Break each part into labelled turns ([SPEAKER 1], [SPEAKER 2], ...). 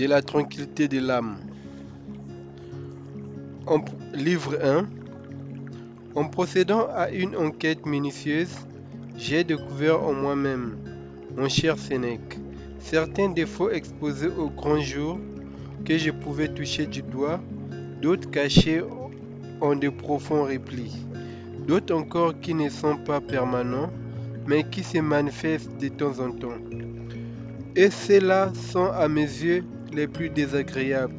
[SPEAKER 1] de la tranquillité de l'âme. Livre 1. En procédant à une enquête minutieuse, j'ai découvert en moi-même, mon cher Sénèque, certains défauts exposés au grand jour que je pouvais toucher du doigt, d'autres cachés en de profonds replis, d'autres encore qui ne sont pas permanents, mais qui se manifestent de temps en temps. Et ceux-là sont à mes yeux les plus désagréables.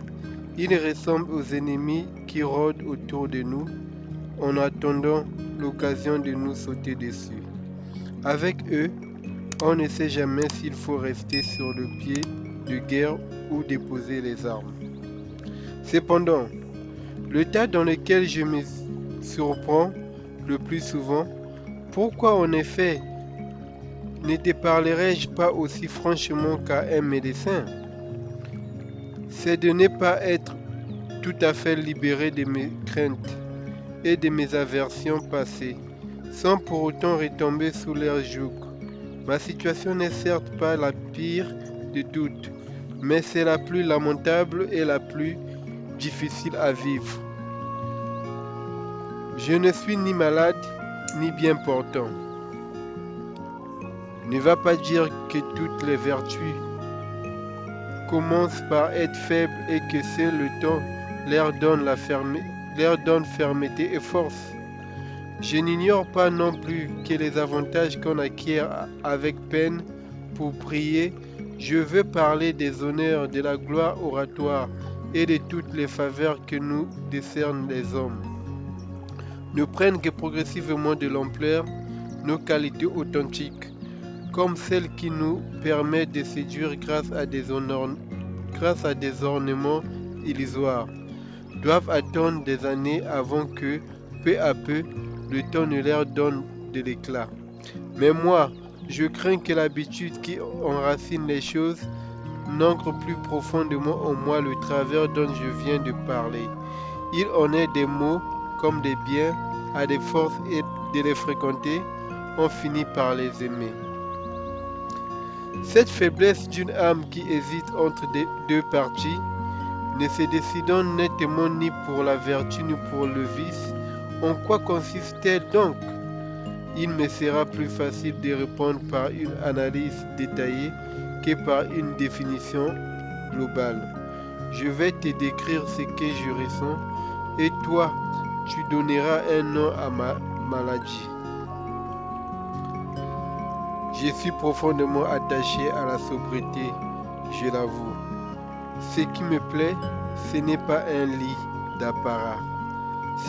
[SPEAKER 1] Ils ressemblent aux ennemis qui rôdent autour de nous en attendant l'occasion de nous sauter dessus. Avec eux, on ne sait jamais s'il faut rester sur le pied de guerre ou déposer les armes. Cependant, le tas dans lequel je me surprends le plus souvent, pourquoi en effet ne te parlerai-je pas aussi franchement qu'à un médecin? C'est de ne pas être tout à fait libéré de mes craintes et de mes aversions passées, sans pour autant retomber sous leur joug. Ma situation n'est certes pas la pire de toutes, mais c'est la plus lamentable et la plus difficile à vivre. Je ne suis ni malade, ni bien portant. Ne va pas dire que toutes les vertus commencent par être faibles et que c'est le temps leur donne fermeté et force. Je n'ignore pas non plus que les avantages qu'on acquiert avec peine pour prier, je veux parler des honneurs, de la gloire oratoire et de toutes les faveurs que nous décernent les hommes, ne prennent que progressivement de l'ampleur nos qualités authentiques, comme celles qui nous permettent de séduire grâce à des ornements illusoires, doivent attendre des années avant que, peu à peu, le temps ne leur donne de l'éclat. Mais moi, je crains que l'habitude qui enracine les choses n'ancre plus profondément en moi le travers dont je viens de parler. Il en est des mots comme des biens, à des forces et de les fréquenter, on finit par les aimer. Cette faiblesse d'une âme qui hésite entre deux parties, ne se décidant nettement ni pour la vertu ni pour le vice, en quoi consiste-t-elle donc? Il me sera plus facile de répondre par une analyse détaillée que par une définition globale. Je vais te décrire ce que je ressens et toi, tu donneras un nom à ma maladie. Je suis profondément attaché à la sobriété, je l'avoue. Ce qui me plaît, ce n'est pas un lit d'apparat.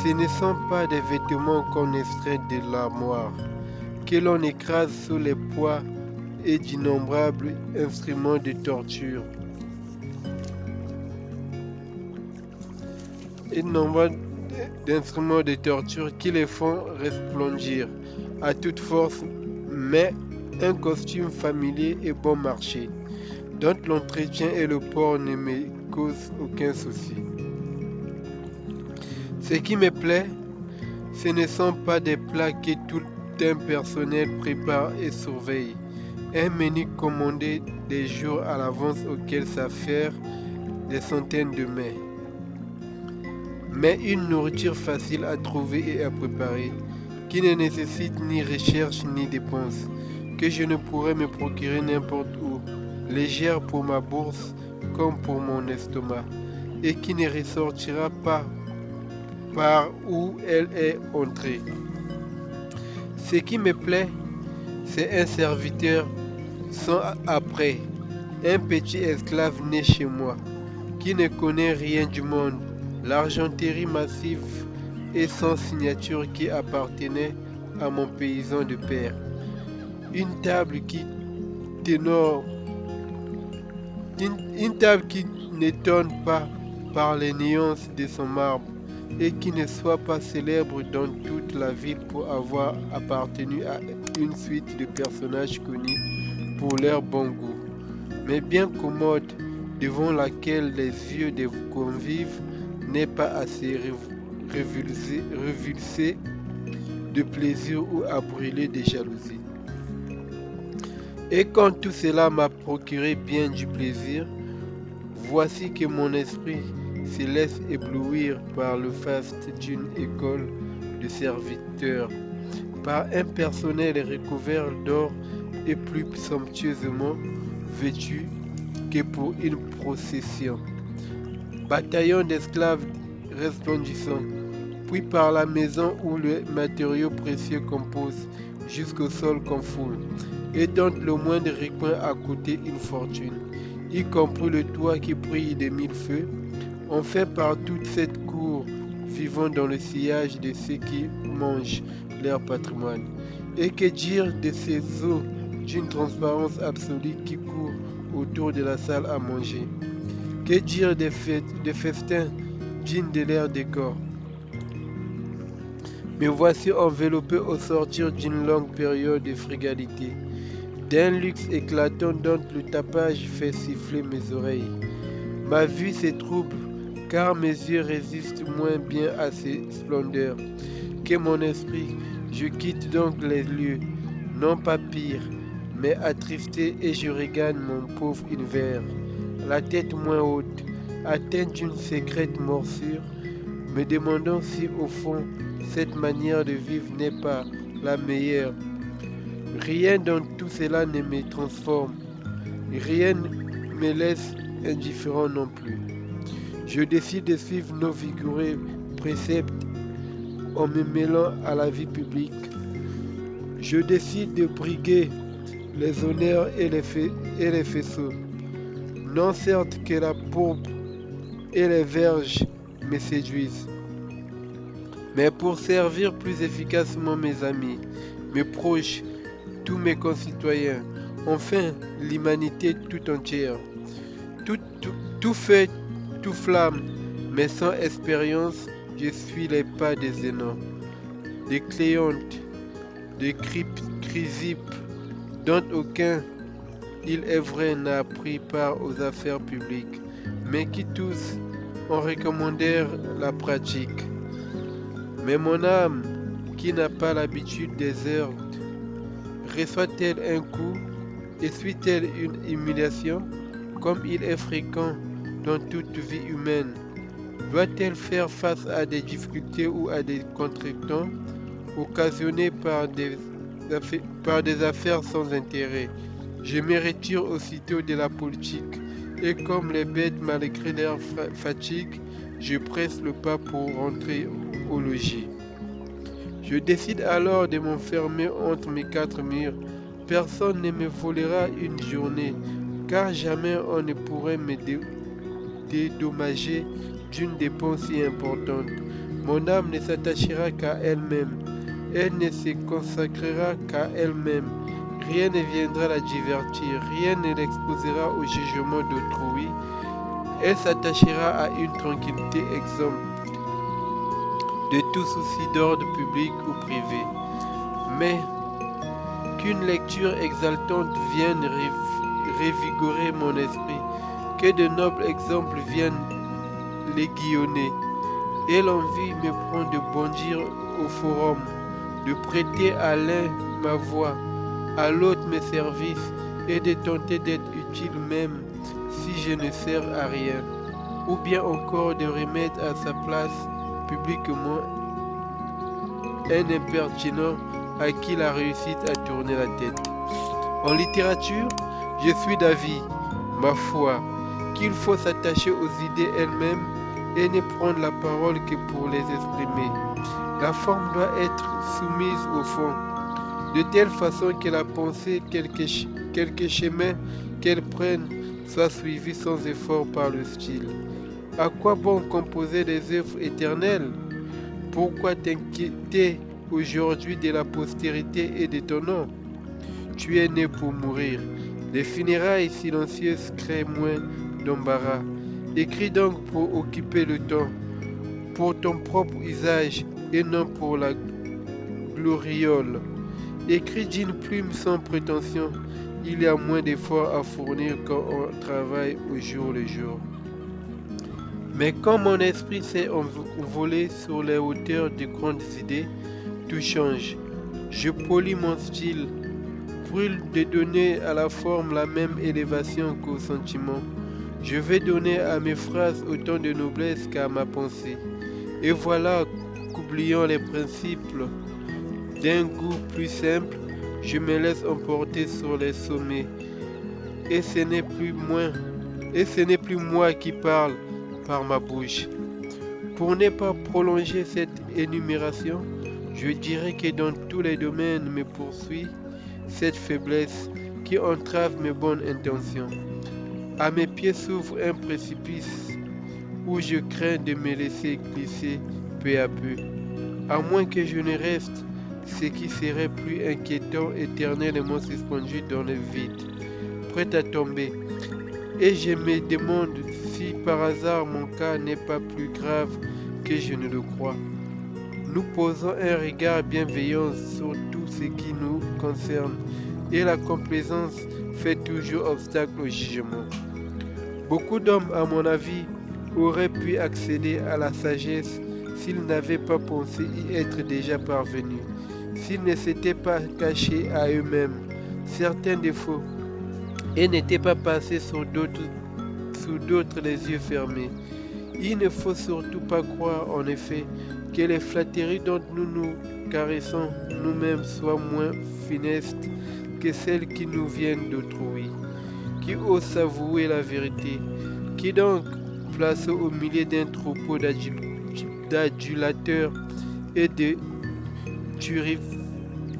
[SPEAKER 1] Ce ne sont pas des vêtements qu'on extrait de l'armoire, que l'on écrase sous les poids et d'innombrables instruments de torture. Qui les font resplendir à toute force, mais un costume familier et bon marché, dont l'entretien et le port ne me causent aucun souci. Ce qui me plaît, ce ne sont pas des plats que tout un personnel prépare et surveille, un menu commandé des jours à l'avance auquel s'affairent des centaines de mets, mais une nourriture facile à trouver et à préparer, qui ne nécessite ni recherche ni dépense, que je ne pourrais me procurer n'importe où, légère pour ma bourse comme pour mon estomac, et qui ne ressortira pas par où elle est entrée. Ce qui me plaît, c'est un serviteur sans après, un petit esclave né chez moi, qui ne connaît rien du monde, l'argenterie massive et sans signature qui appartenait à mon paysan de père. Une table qui n'étonne pas par les nuances de son marbre et qui ne soit pas célèbre dans toute la ville pour avoir appartenu à une suite de personnages connus pour leur bon goût, mais bien commode, devant laquelle les yeux des convives n'est pas assez révulsé de plaisir ou à brûler de jalousie. Et quand tout cela m'a procuré bien du plaisir, Voici que mon esprit se laisse éblouir par le faste d'une école de serviteurs, par un personnel recouvert d'or et plus somptueusement vêtu que pour une procession. Bataillon d'esclaves resplendissants, puis par la maison où les matériaux précieux composent jusqu'au sol qu'on foule, et dont le moindre recoin a coûté une fortune, y compris le toit qui brille de mille feux, on fait par toute cette cour vivant dans le sillage de ceux qui mangent leur patrimoine. Et que dire de ces eaux d'une transparence absolue qui courent autour de la salle à manger? Que dire des festins dignes de leur décor? Me voici enveloppé au sortir d'une longue période de frugalité, d'un luxe éclatant dont le tapage fait siffler mes oreilles. Ma vue se trouble, car mes yeux résistent moins bien à ces splendeurs que mon esprit. Je quitte donc les lieux, non pas pire, mais attristé, et je regagne mon pauvre univers, la tête moins haute, atteinte d'une secrète morsure, me demandant si au fond cette manière de vivre n'est pas la meilleure. Rien dans tout cela ne me transforme, rien ne me laisse indifférent non plus. Je décide de suivre nos vigoureux préceptes en me mêlant à la vie publique. Je décide de briguer les honneurs et les faisceaux. Non certes que la pourpre et les verges me séduisent, mais pour servir plus efficacement mes amis, mes proches, tous mes concitoyens, enfin l'humanité tout entière. Tout feu, tout flamme, mais sans expérience, je suis les pas des Zénons, des Cléontes, des Chrysippes, dont aucun, il est vrai, n'a pris part aux affaires publiques, mais qui tous en recommandèrent la pratique. Mais mon âme, qui n'a pas l'habitude des heures, reçoit-elle un coup et suit-elle une humiliation, comme il est fréquent dans toute vie humaine? Doit-elle faire face à des difficultés ou à des contretemps occasionnés par des affaires sans intérêt? Je me retire aussitôt de la politique, et comme les bêtes malgré leur fatigue, je presse le pas pour rentrer au logis. Je décide alors de m'enfermer entre mes quatre murs. Personne ne me volera une journée, car jamais on ne pourrait me dédommager d'une dépense si importante. Mon âme ne s'attachera qu'à elle-même, elle ne se consacrera qu'à elle-même. Rien ne viendra la divertir, rien ne l'exposera au jugement d'autrui. Elle s'attachera à une tranquillité exempte de tout souci d'ordre public ou privé. Mais qu'une lecture exaltante vienne revigorer mon esprit, que de nobles exemples viennent l'aiguillonner, et l'envie me prend de bondir au forum, de prêter à l'un ma voix, à l'autre mes services, et de tenter d'être utile même si je ne sers à rien, ou bien encore de remettre à sa place publiquement un impertinent à qui la réussite a tourné la tête. En littérature, je suis d'avis, ma foi, qu'il faut s'attacher aux idées elles-mêmes et ne prendre la parole que pour les exprimer. La forme doit être soumise au fond, de telle façon que la pensée, quelque chemin qu'elle prenne, soit suivie sans effort par le style. À quoi bon composer des œuvres éternelles? Pourquoi t'inquiéter aujourd'hui de la postérité et de ton nom? Tu es né pour mourir. Les funérailles silencieuses créent moins d'embarras. Écris donc pour occuper le temps, pour ton propre usage et non pour la gloriole. Écris d'une plume sans prétention. Il y a moins d'efforts à fournir quand on travaille au jour le jour. Mais quand mon esprit s'est envolé sur les hauteurs de grandes idées, tout change. Je polis mon style, brûle de donner à la forme la même élévation qu'au sentiment. Je vais donner à mes phrases autant de noblesse qu'à ma pensée. Et voilà qu'oubliant les principes d'un goût plus simple, je me laisse emporter sur les sommets. Et ce n'est plus moi qui parle par ma bouche. Pour ne pas prolonger cette énumération, je dirais que dans tous les domaines me poursuit cette faiblesse qui entrave mes bonnes intentions. À mes pieds s'ouvre un précipice où je crains de me laisser glisser peu à peu, à moins que je ne reste ce qui serait plus inquiétant, éternellement suspendu dans le vide, prêt à tomber. Et je me demande si par hasard mon cas n'est pas plus grave que je ne le crois. Nous posons un regard bienveillant sur tout ce qui nous concerne, et la complaisance fait toujours obstacle au jugement. Beaucoup d'hommes, à mon avis, auraient pu accéder à la sagesse s'ils n'avaient pas pensé y être déjà parvenus, s'ils ne s'étaient pas cachés à eux-mêmes certains défauts et n'étaient pas passés sur d'autres les yeux fermés. Il ne faut surtout pas croire, en effet, que les flatteries dont nous nous caressons nous-mêmes soient moins funestes que celles qui nous viennent d'autrui, qui osent s'avouer la vérité, qui donc, placé au milieu d'un troupeau d'adulateurs et de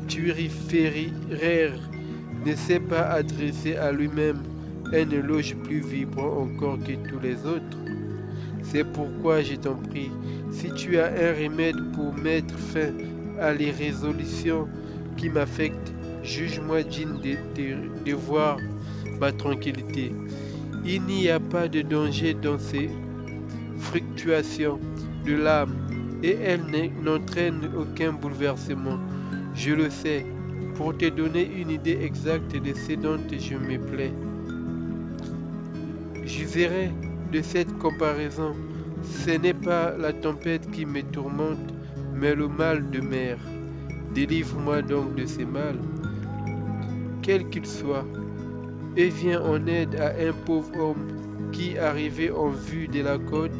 [SPEAKER 1] turiféraires, ne sait pas adresser à lui-même un éloge plus vibrant encore que tous les autres. C'est pourquoi je t'en prie, si tu as un remède pour mettre fin à les résolutions qui m'affectent, juge-moi digne de voir ma tranquillité. Il n'y a pas de danger dans ces fluctuations de l'âme et elles n'entraînent aucun bouleversement. Je le sais, pour te donner une idée exacte de ce dont je me plais. J'userai de cette comparaison. Ce n'est pas la tempête qui me tourmente, mais le mal de mer. Délivre-moi donc de ces mâles, quel qu'il soit, et viens en aide à un pauvre homme qui, arrivé en vue de la côte,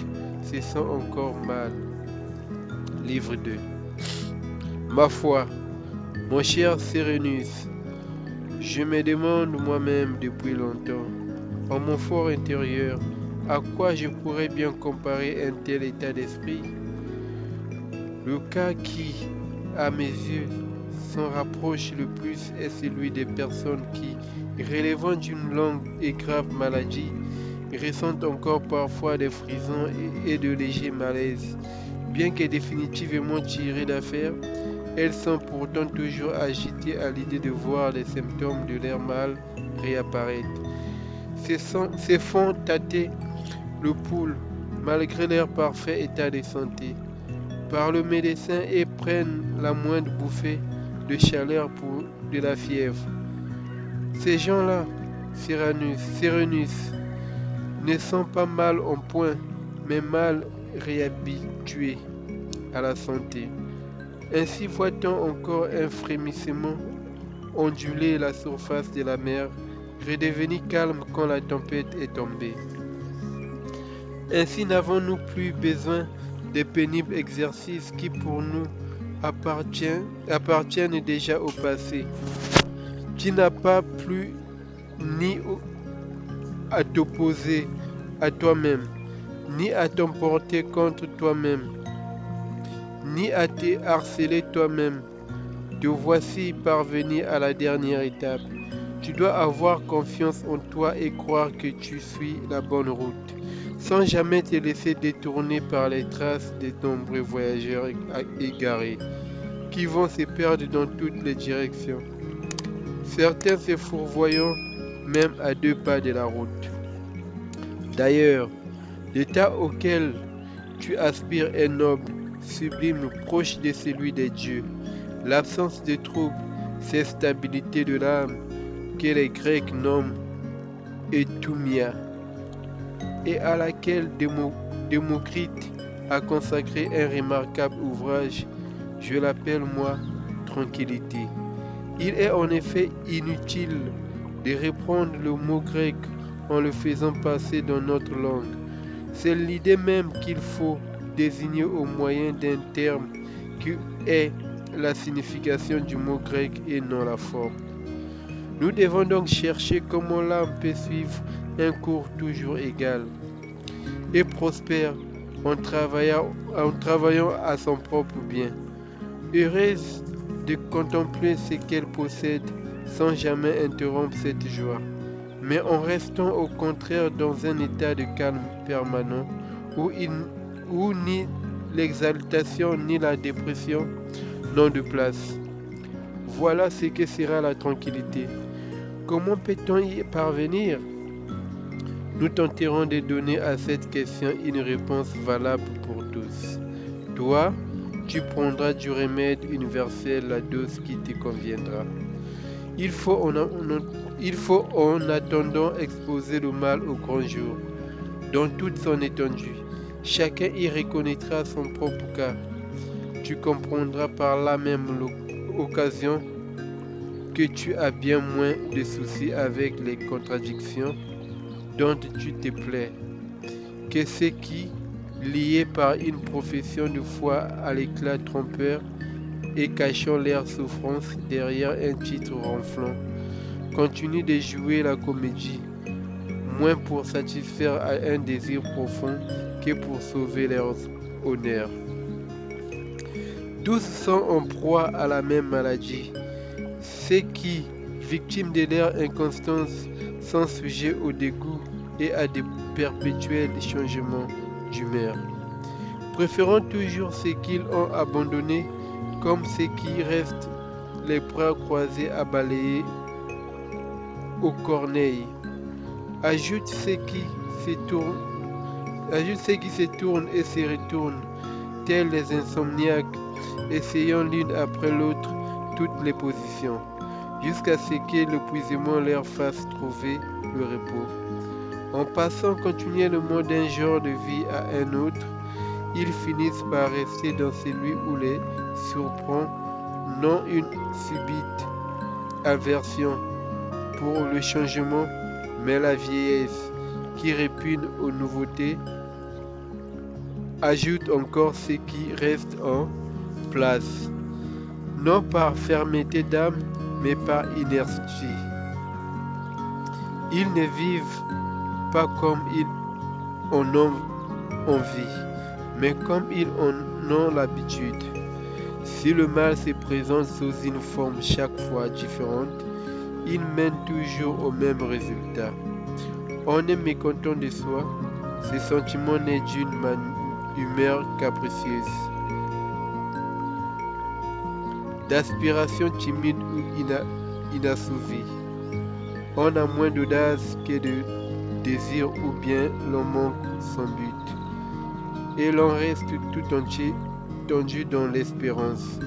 [SPEAKER 1] se sent encore mal. Livre 2. Ma foi, mon cher Sérénus, je me demande moi-même depuis longtemps, en mon fort intérieur, à quoi je pourrais bien comparer un tel état d'esprit. Le cas qui, à mes yeux, s'en rapproche le plus est celui des personnes qui, relevant d'une longue et grave maladie, ressentent encore parfois des frisons et de légers malaises. Bien que définitivement tirées d'affaire, elles sont pourtant toujours agitées à l'idée de voir les symptômes de leur mal réapparaître. Se font tâter le pouls, malgré leur parfait état de santé, par le médecin et prennent la moindre bouffée de chaleur pour de la fièvre. Ces gens-là, Sérénus, ne sont pas mal en point, mais mal réhabitués à la santé. Ainsi voit-on encore un frémissement onduler la surface de la mer, redevenu calme quand la tempête est tombée. Ainsi n'avons-nous plus besoin des pénibles exercices qui pour nous appartiennent déjà au passé. Tu n'as pas plus ni à t'opposer à toi-même, ni à t'emporter contre toi-même, ni à te harceler toi-même. Te voici parvenu à la dernière étape. Tu dois avoir confiance en toi et croire que tu suis la bonne route, sans jamais te laisser détourner par les traces des nombreux voyageurs égarés, qui vont se perdre dans toutes les directions. Certains se fourvoyant même à 2 pas de la route. D'ailleurs, l'état auquel tu aspires est noble, sublime, proche de celui des dieux. L'absence de troubles, c'est stabilité de l'âme que les Grecs nomment Etumia, et à laquelle Démocrite a consacré un remarquable ouvrage. Je l'appelle moi tranquillité. Il est en effet inutile de reprendre le mot grec en le faisant passer dans notre langue. C'est l'idée même qu'il faut désigner au moyen d'un terme qui est la signification du mot grec et non la forme. Nous devons donc chercher comment l'âme peut suivre un cours toujours égal et prospère en travaillant à son propre bien. Heureuse de contempler ce qu'elle possède sans jamais interrompre cette joie, mais en restant au contraire dans un état de calme permanent où ni l'exaltation ni la dépression n'ont de place. Voilà ce que sera la tranquillité. Comment peut-on y parvenir? Nous tenterons de donner à cette question une réponse valable pour tous. Toi, tu prendras du remède universel la dose qui te conviendra. Il faut en attendant exposer le mal au grand jour, dans toute son étendue. Chacun y reconnaîtra son propre cas. Tu comprendras par là même l'occasion que tu as bien moins de soucis avec les contradictions dont tu te plais, que ceux qui, liés par une profession de foi à l'éclat trompeur et cachant leur souffrance derrière un titre ronflant, continuent de jouer la comédie, moins pour satisfaire à un désir profond que pour sauver leur honneur. Tous sont en proie à la même maladie. Ceux qui, victimes de leur inconstance, sont sujets au dégoût et à de perpétuels changements d'humeur. Préférant toujours ceux qu'ils ont abandonnés comme ceux qui restent les bras croisés à balayer aux corneilles. Ajoute ceux qui se tournent et se retournent, tels les insomniaques, essayant l'une après l'autre toutes les positions, jusqu'à ce que l'épuisement leur fasse trouver le repos. En passant continuellement d'un genre de vie à un autre, ils finissent par rester dans celui où les surprend non une subite aversion pour le changement, mais la vieillesse qui répugne aux nouveautés. Ajoute encore ce qui reste en place, non par fermeté d'âme, mais par inertie. Ils ne vivent pas comme ils en ont envie, mais comme ils en ont l'habitude. Si le mal se présente sous une forme chaque fois différente, il mène toujours au même résultat. On est mécontent de soi, ce sentiment naît d'une humeur capricieuse, d'aspiration timide ou inassouvie. On a moins d'audace que de désir ou bien l'on manque son but. Et l'on reste tout entier tendu dans l'espérance.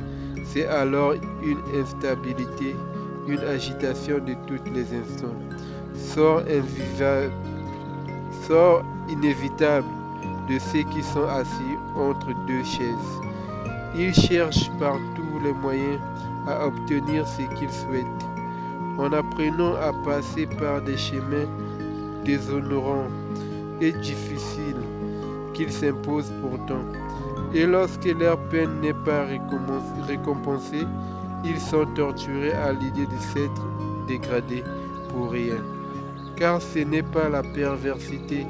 [SPEAKER 1] C'est alors une instabilité, une agitation de tous les instants. Sort inévitable de ceux qui sont assis entre deux chaises. Ils cherchent par tous les moyens à obtenir ce qu'ils souhaitent, en apprenant à passer par des chemins déshonorants et difficiles qu'ils s'imposent pourtant. Et lorsque leur peine n'est pas récompensée, ils sont torturés à l'idée de s'être dégradés pour rien. Car ce n'est pas la perversité,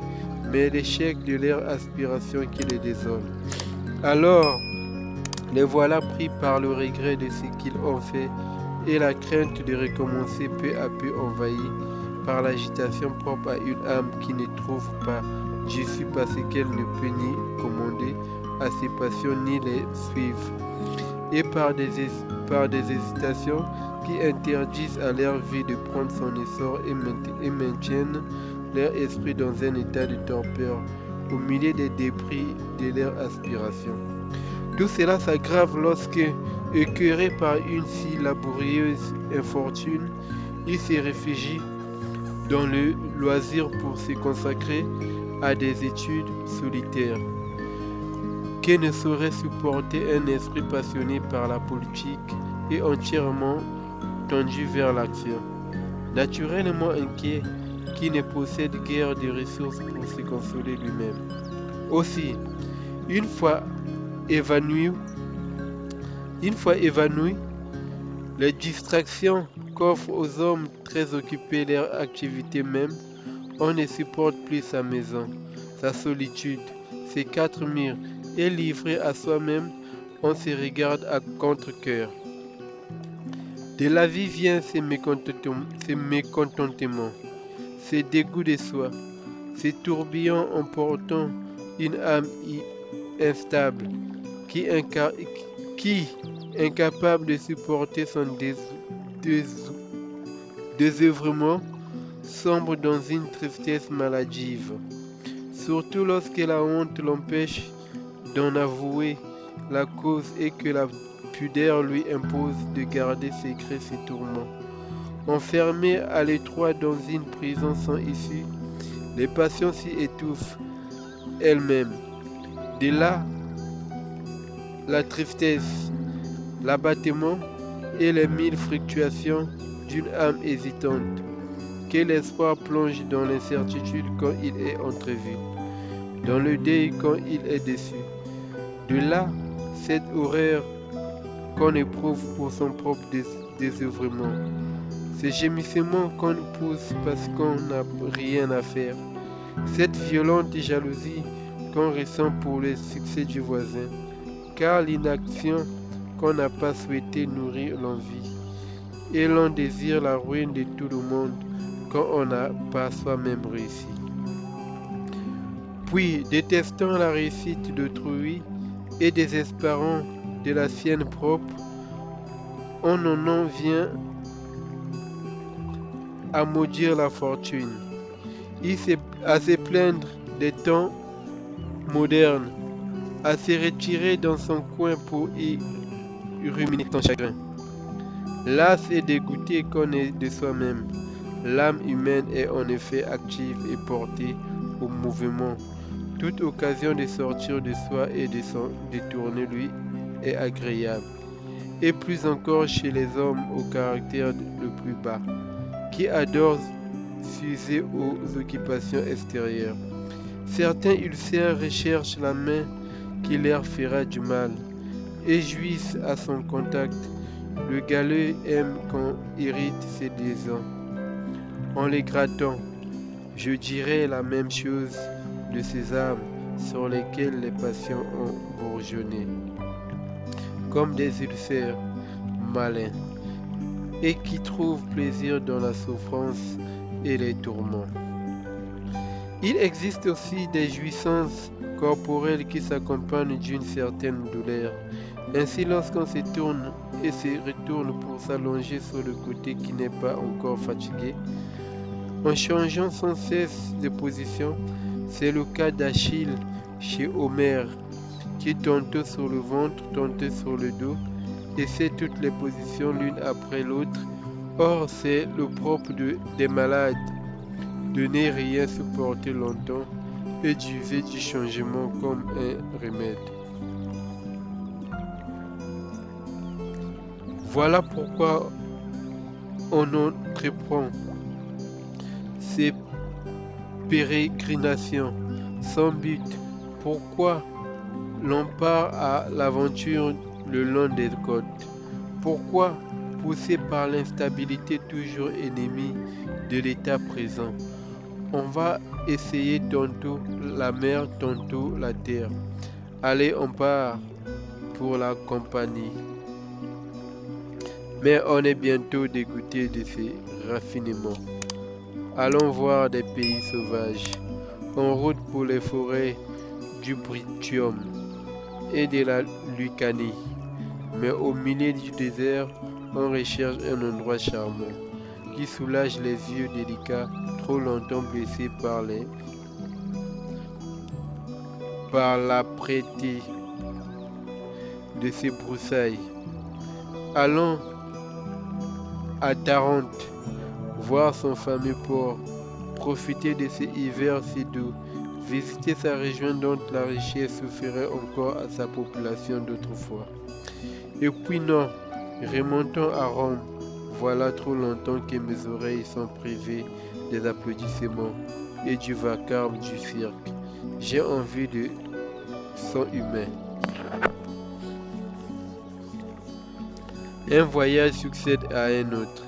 [SPEAKER 1] mais l'échec de leur aspiration qui les désole. Alors, les voilà pris par le regret de ce qu'ils ont fait et la crainte de recommencer peu à peu envahie par l'agitation propre à une âme qui ne trouve pas d'issue parce qu'elle ne peut ni commander à ses passions ni les suivre, et par des hésitations qui interdisent à leur vie de prendre son essor et maintiennent leur esprit dans un état de torpeur au milieu des débris de leur aspiration. Tout cela s'aggrave lorsque, écœurés par une si laborieuse infortune, ils se réfugient dans le loisir pour se consacrer à des études solitaires que ne saurait supporter un esprit passionné par la politique et entièrement tendu vers l'action. Naturellement inquiets, qui ne possède guère de ressources pour se consoler lui-même. Aussi, une fois évanoui, les distractions qu'offrent aux hommes très occupés leur activité même, on ne supporte plus sa maison, sa solitude, ses quatre murs, et livré à soi-même, on se regarde à contre-cœur. De la vie vient ce mécontentement, ce dégoût de soi, ce tourbillon emportant une âme instable qui, incapable de supporter son désœuvrement, sombre dans une tristesse maladive, surtout lorsque la honte l'empêche d'en avouer la cause et que la pudeur lui impose de garder secret ses tourments. Enfermé à l'étroit dans une prison sans issue, les passions s'y étouffent elles-mêmes. De là, la tristesse, l'abattement et les mille fluctuations d'une âme hésitante, que l'espoir plonge dans l'incertitude quand il est entrevu, dans le deuil quand il est déçu. De là, cette horreur qu'on éprouve pour son propre désœuvrement, ces gémissements qu'on pousse parce qu'on n'a rien à faire, cette violente jalousie qu'on ressent pour le succès du voisin, car l'inaction qu'on n'a pas souhaité nourrit l'envie, et l'on désire la ruine de tout le monde quand on n'a pas soi-même réussi. Puis, détestant la réussite d'autrui et désespérant de la sienne propre, on en vient à maudire la fortune, à se plaindre des temps modernes, à se retirer dans son coin pour y ruminer son chagrin. Las et dégoûté qu'on est de soi-même, l'âme humaine est en effet active et portée au mouvement. Toute occasion de sortir de soi et de s'en détourner lui est agréable. Et plus encore chez les hommes au caractère le plus bas, qui adorent s'user aux occupations extérieures. Certains ulcères recherchent la main qui leur fera du mal, et jouissent à son contact. Le galeux aime qu'on irrite ses désirs. En les grattant, je dirais la même chose de ces âmes sur lesquelles les passions ont bourgeonné, comme des ulcères malins, et qui trouvent plaisir dans la souffrance et les tourments. Il existe aussi des jouissances corporelles qui s'accompagnent d'une certaine douleur. Ainsi, lorsqu'on se tourne et se retourne pour s'allonger sur le côté qui n'est pas encore fatigué, en changeant sans cesse de position, c'est le cas d'Achille chez Homère, qui tantôt sur le ventre, tantôt sur le dos, essaie toutes les positions l'une après l'autre. Or, c'est le propre des malades de ne rien supporter longtemps et d'user du changement comme un remède. Voilà pourquoi on entreprend ces pérégrinations sans but. Pourquoi l'on part à l'aventure le long des côtes? Pourquoi, poussé par l'instabilité toujours ennemie de l'état présent, on va essayer tantôt la mer, tantôt la terre? Allez, on part pour la compagnie. Mais on est bientôt dégoûté de ces raffinements. Allons voir des pays sauvages, en route pour les forêts du Brutium et de la Lucanie. Mais au milieu du désert, on recherche un endroit charmant, qui soulage les yeux délicats, trop longtemps blessés par l'âpreté de ces broussailles. Allons à Tarente, voir son fameux port, profiter de ces hivers si doux, visiter sa région dont la richesse suffirait encore à sa population d'autrefois. Et puis non, remontons à Rome. Voilà trop longtemps que mes oreilles sont privées des applaudissements et du vacarme du cirque. J'ai envie de son humain. Un voyage succède à un autre.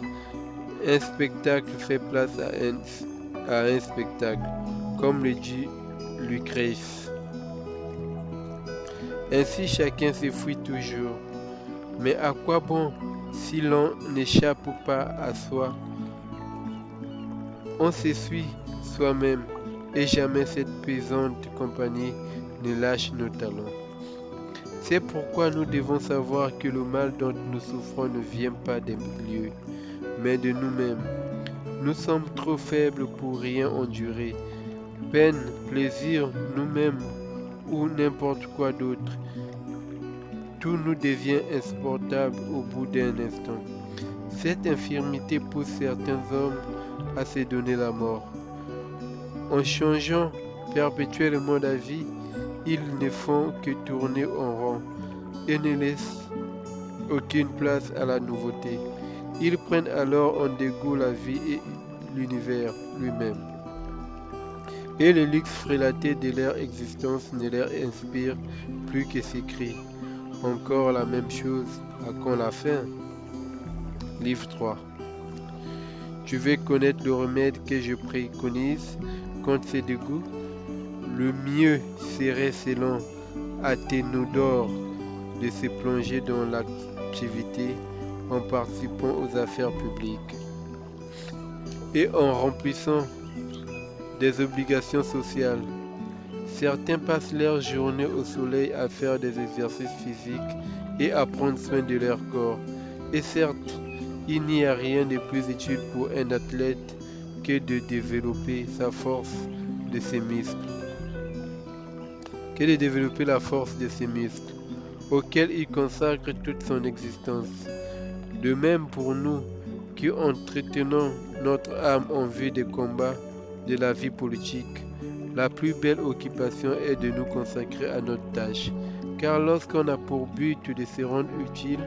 [SPEAKER 1] Un spectacle fait place à un spectacle, comme le dit Lucrèce. Ainsi chacun s'enfuit toujours. Mais à quoi bon si l'on n'échappe pas à soi? On s'essuie soi-même et jamais cette pesante compagnie ne lâche nos talons. C'est pourquoi nous devons savoir que le mal dont nous souffrons ne vient pas des milieux, mais de nous-mêmes. Nous sommes trop faibles pour rien endurer. Peine, plaisir, nous-mêmes ou n'importe quoi d'autre. Tout nous devient insupportable au bout d'un instant. Cette infirmité pousse certains hommes à se donner la mort. En changeant perpétuellement d'avis, ils ne font que tourner en rond et ne laissent aucune place à la nouveauté. Ils prennent alors en dégoût la vie et l'univers lui-même. Et le luxe frélaté de leur existence ne leur inspire plus que ces cris. Encore la même chose, à quand la fin? Livre 3. Tu veux connaître le remède que je préconise contre ces dégoûts? Le mieux serait, selon Athénodore, de se plonger dans l'activité en participant aux affaires publiques et en remplissant des obligations sociales. Certains passent leur journée au soleil à faire des exercices physiques et à prendre soin de leur corps. Et certes, il n'y a rien de plus utile pour un athlète que de développer sa force de ses muscles. Que de développer la force de ses muscles, auxquels il consacre toute son existence. De même pour nous, qui entretenons notre âme en vue des combats de la vie politique, la plus belle occupation est de nous consacrer à notre tâche, car lorsqu'on a pour but de se rendre utile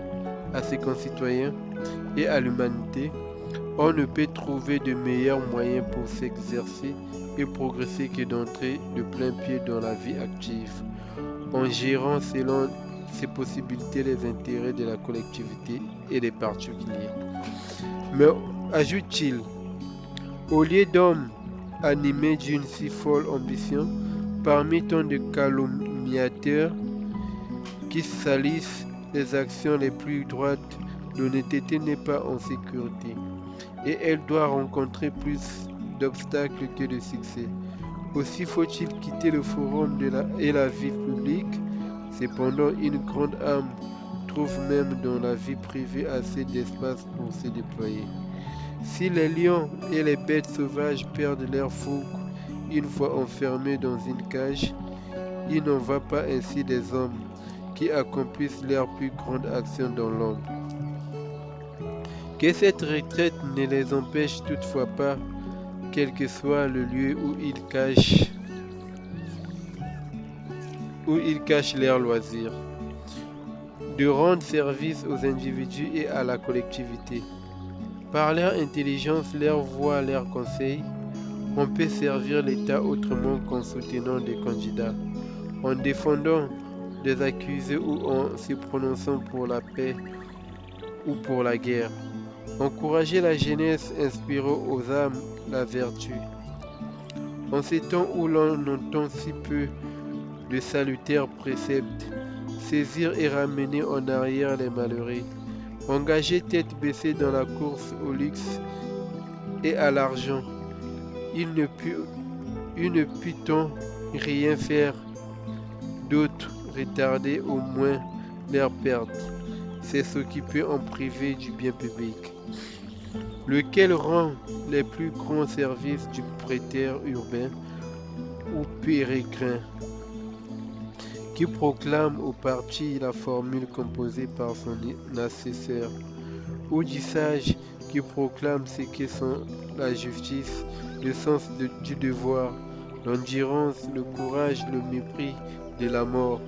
[SPEAKER 1] à ses concitoyens et à l'humanité, on ne peut trouver de meilleurs moyens pour s'exercer et progresser que d'entrer de plein pied dans la vie active, en gérant selon ses possibilités les intérêts de la collectivité et des particuliers. Mais, ajoute-t-il, au lieu d'hommes animés d'une si folle ambition, parmi tant de calomniateurs qui salissent les actions les plus droites, l'honnêteté n'est pas en sécurité, et elle doit rencontrer plus d'obstacles que de succès. Aussi faut-il quitter le forum et la vie publique. Cependant, une grande âme trouve même dans la vie privée assez d'espace pour se déployer. Si les lions et les bêtes sauvages perdent leur fougue une fois enfermés dans une cage, il n'en va pas ainsi des hommes qui accomplissent leur plus grande action dans l'ombre. Que cette retraite ne les empêche toutefois pas, quel que soit le lieu où ils cachent leurs loisirs, de rendre service aux individus et à la collectivité. Par leur intelligence, leur voix, leurs conseils, on peut servir l'État autrement qu'en soutenant des candidats, en défendant des accusés ou en se prononçant pour la paix ou pour la guerre. Encourager la jeunesse inspirant aux âmes la vertu. En ces temps où l'on entend si peu de salutaires préceptes, saisir et ramener en arrière les malheureux, engager tête baissée dans la course au luxe et à l'argent. Il ne put-on rien faire d'autre, retarder au moins leur perte, c'est s'occuper en privé du bien public, lequel rend les plus grands services du prêteur urbain ou pérégrin, qui proclame au parti la formule composée par son assesseur, ou du sage qui proclame ce que sont la justice, le sens du devoir, l'endurance, le courage, le mépris de la mort,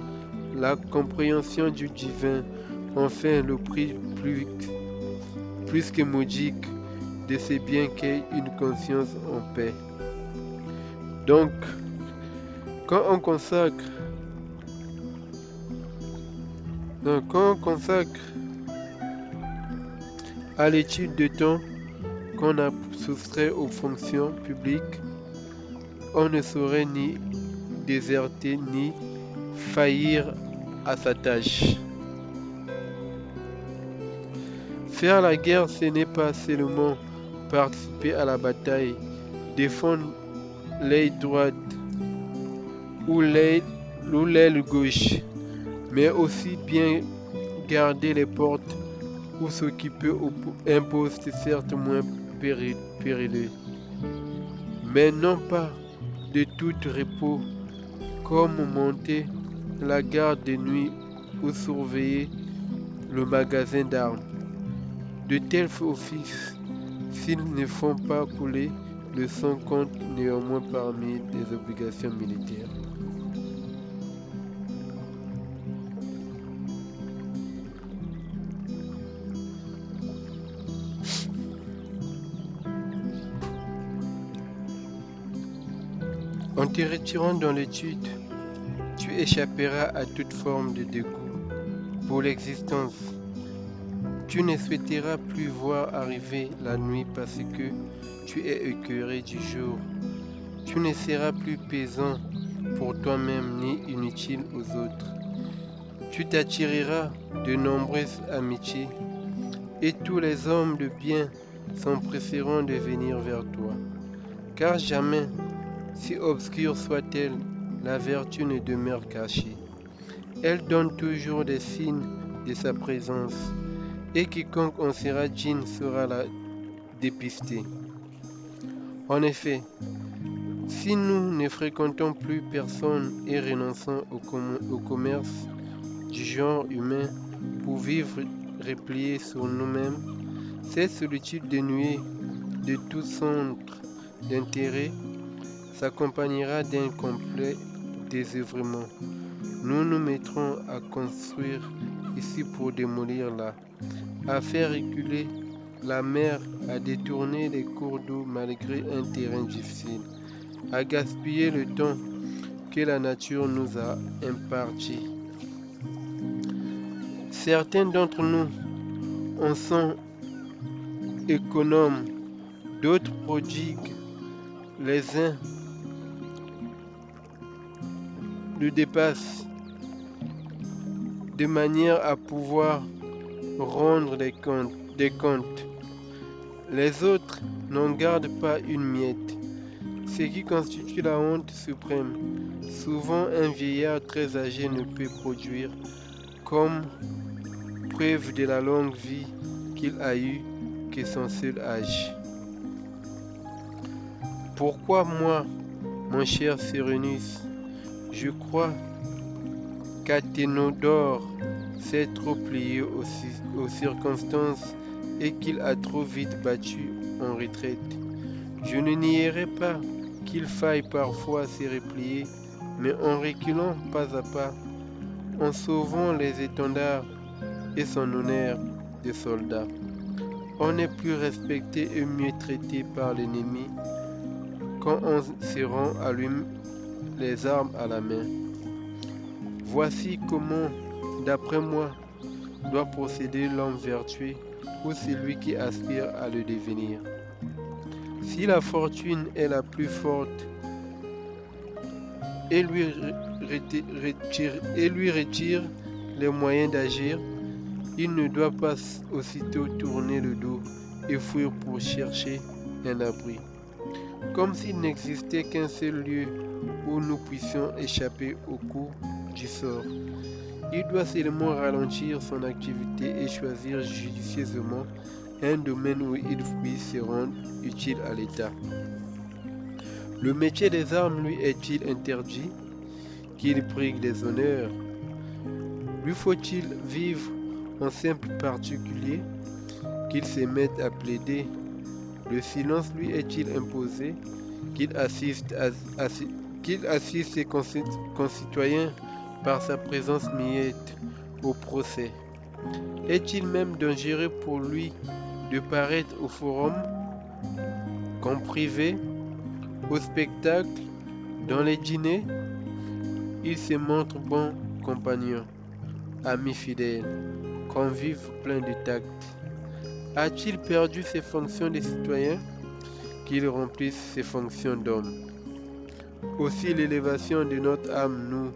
[SPEAKER 1] la compréhension du divin, enfin le prix plus que modique de ses biens qu'ait une conscience en paix. Donc, quand on consacre à l'étude de temps qu'on a soustrait aux fonctions publiques, on ne saurait ni déserter ni faillir à sa tâche. Faire la guerre, ce n'est pas seulement participer à la bataille, défendre l'aile droite ou l'aile gauche, mais aussi bien garder les portes ou s'occuper un poste certes moins périlleux, mais non pas de tout repos, comme monter la garde de nuit ou surveiller le magasin d'armes. De tels offices, s'ils ne font pas couler le sang, comptent néanmoins parmi les obligations militaires. En te retirant dans l'étude, tu échapperas à toute forme de dégoût pour l'existence. Tu ne souhaiteras plus voir arriver la nuit parce que tu es écœuré du jour. Tu ne seras plus pesant pour toi-même ni inutile aux autres. Tu t'attireras de nombreuses amitiés et tous les hommes de bien s'empresseront de venir vers toi. Car jamais, si obscure soit-elle, la vertu ne demeure cachée. Elle donne toujours des signes de sa présence, et quiconque en sera digne saura la dépister. En effet, si nous ne fréquentons plus personne et renonçons au commerce du genre humain pour vivre repliés sur nous-mêmes, cette solitude dénuée de tout centre d'intérêt s'accompagnera d'un complet désœuvrement. Nous nous mettrons à construire ici pour démolir là, à faire reculer la mer, à détourner les cours d'eau malgré un terrain difficile, à gaspiller le temps que la nature nous a imparti. Certains d'entre nous en sont économes, d'autres prodiguent, les uns le dépassent de manière à pouvoir rendre des comptes. Les autres n'en gardent pas une miette, ce qui constitue la honte suprême. Souvent, un vieillard très âgé ne peut produire, comme preuve de la longue vie qu'il a eue, que son seul âge. Pourquoi moi, mon cher Cérénus, je crois qu'Athénodore s'est trop plié aux circonstances et qu'il a trop vite battu en retraite. Je ne nierai pas qu'il faille parfois se replier, mais en reculant pas à pas, en sauvant les étendards et son honneur de soldat. On est plus respecté et mieux traité par l'ennemi quand on se rend à lui les armes à la main. Voici comment, d'après moi, doit procéder l'homme vertueux ou celui qui aspire à le devenir. Si la fortune est la plus forte et lui retire les moyens d'agir, il ne doit pas aussitôt tourner le dos et fuir pour chercher un abri, comme s'il n'existait qu'un seul lieu où nous puissions échapper au coup du sort. Il doit seulement ralentir son activité et choisir judicieusement un domaine où il puisse se rendre utile à l'État. Le métier des armes lui est-il interdit? Qu'il brigue les honneurs? Lui faut-il vivre en simple particulier? Qu'il se mette à plaider? Le silence lui est-il imposé? Qu'il assiste ses concitoyens par sa présence muette au procès? Est-il même dangereux pour lui de paraître au forum qu'en privé, au spectacle, dans les dîners, il se montre bon compagnon, ami fidèle, convive plein de tact. A-t-il perdu ses fonctions de citoyen, qu'il remplisse ses fonctions d'homme? Aussi l'élévation de notre âme nous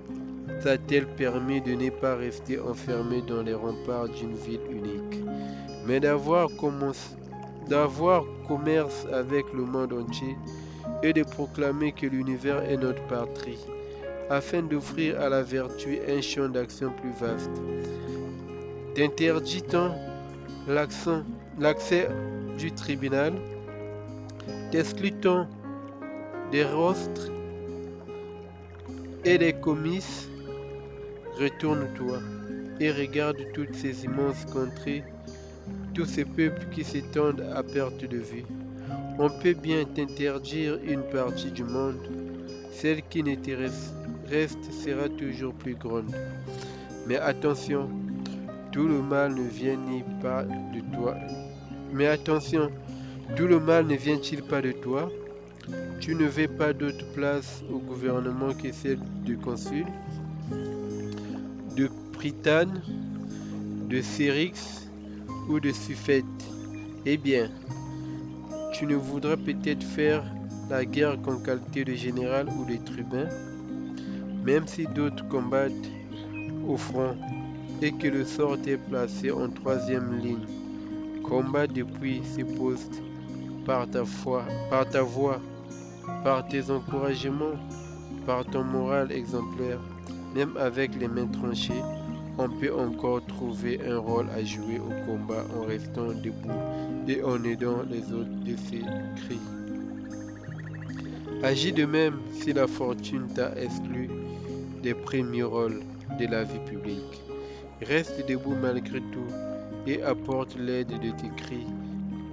[SPEAKER 1] a-t-elle permis de ne pas rester enfermés dans les remparts d'une ville unique, mais d'avoir commerce avec le monde entier et de proclamer que l'univers est notre patrie, afin d'offrir à la vertu un champ d'action plus vaste. T'interdit-on l'accès du tribunal? T'exclut-on des rostres et des comices? Retourne-toi et regarde toutes ces immenses contrées, tous ces peuples qui s'étendent à perte de vue. On peut bien t'interdire une partie du monde, celle qui ne te reste sera toujours plus grande. Mais attention, tout le mal ne vient pas de toi. Mais attention, tout le mal ne vient-il pas de toi? Tu ne veux pas d'autre place au gouvernement que celle de consul, de prytane, de sérix ou de suffète? Eh bien, tu ne voudras peut-être faire la guerre qu'en qualité de général ou de tribun, même si d'autres combattent au front et que le sort est placé en troisième ligne. Combat depuis ces postes par ta voix, par tes encouragements, par ton moral exemplaire. Même avec les mains tranchées, on peut encore trouver un rôle à jouer au combat en restant debout et en aidant les autres de ses cris. Agis de même si la fortune t'a exclu des premiers rôles de la vie publique. Reste debout malgré tout et apporte l'aide de tes cris.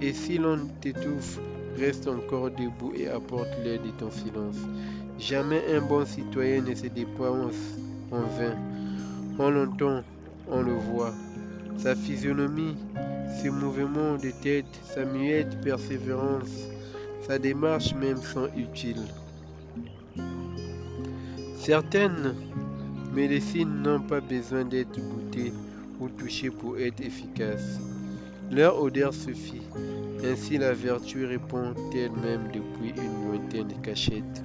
[SPEAKER 1] Et si l'on t'étouffe, reste encore debout et apporte l'aide de ton silence. Jamais un bon citoyen ne se dépense en vain. On l'entend, on le voit. Sa physionomie, ses mouvements de tête, sa muette persévérance, sa démarche même sont utiles. Certaines médecines n'ont pas besoin d'être goûtées ou touchées pour être efficaces. Leur odeur suffit. Ainsi la vertu répond elle-même depuis une lointaine cachette,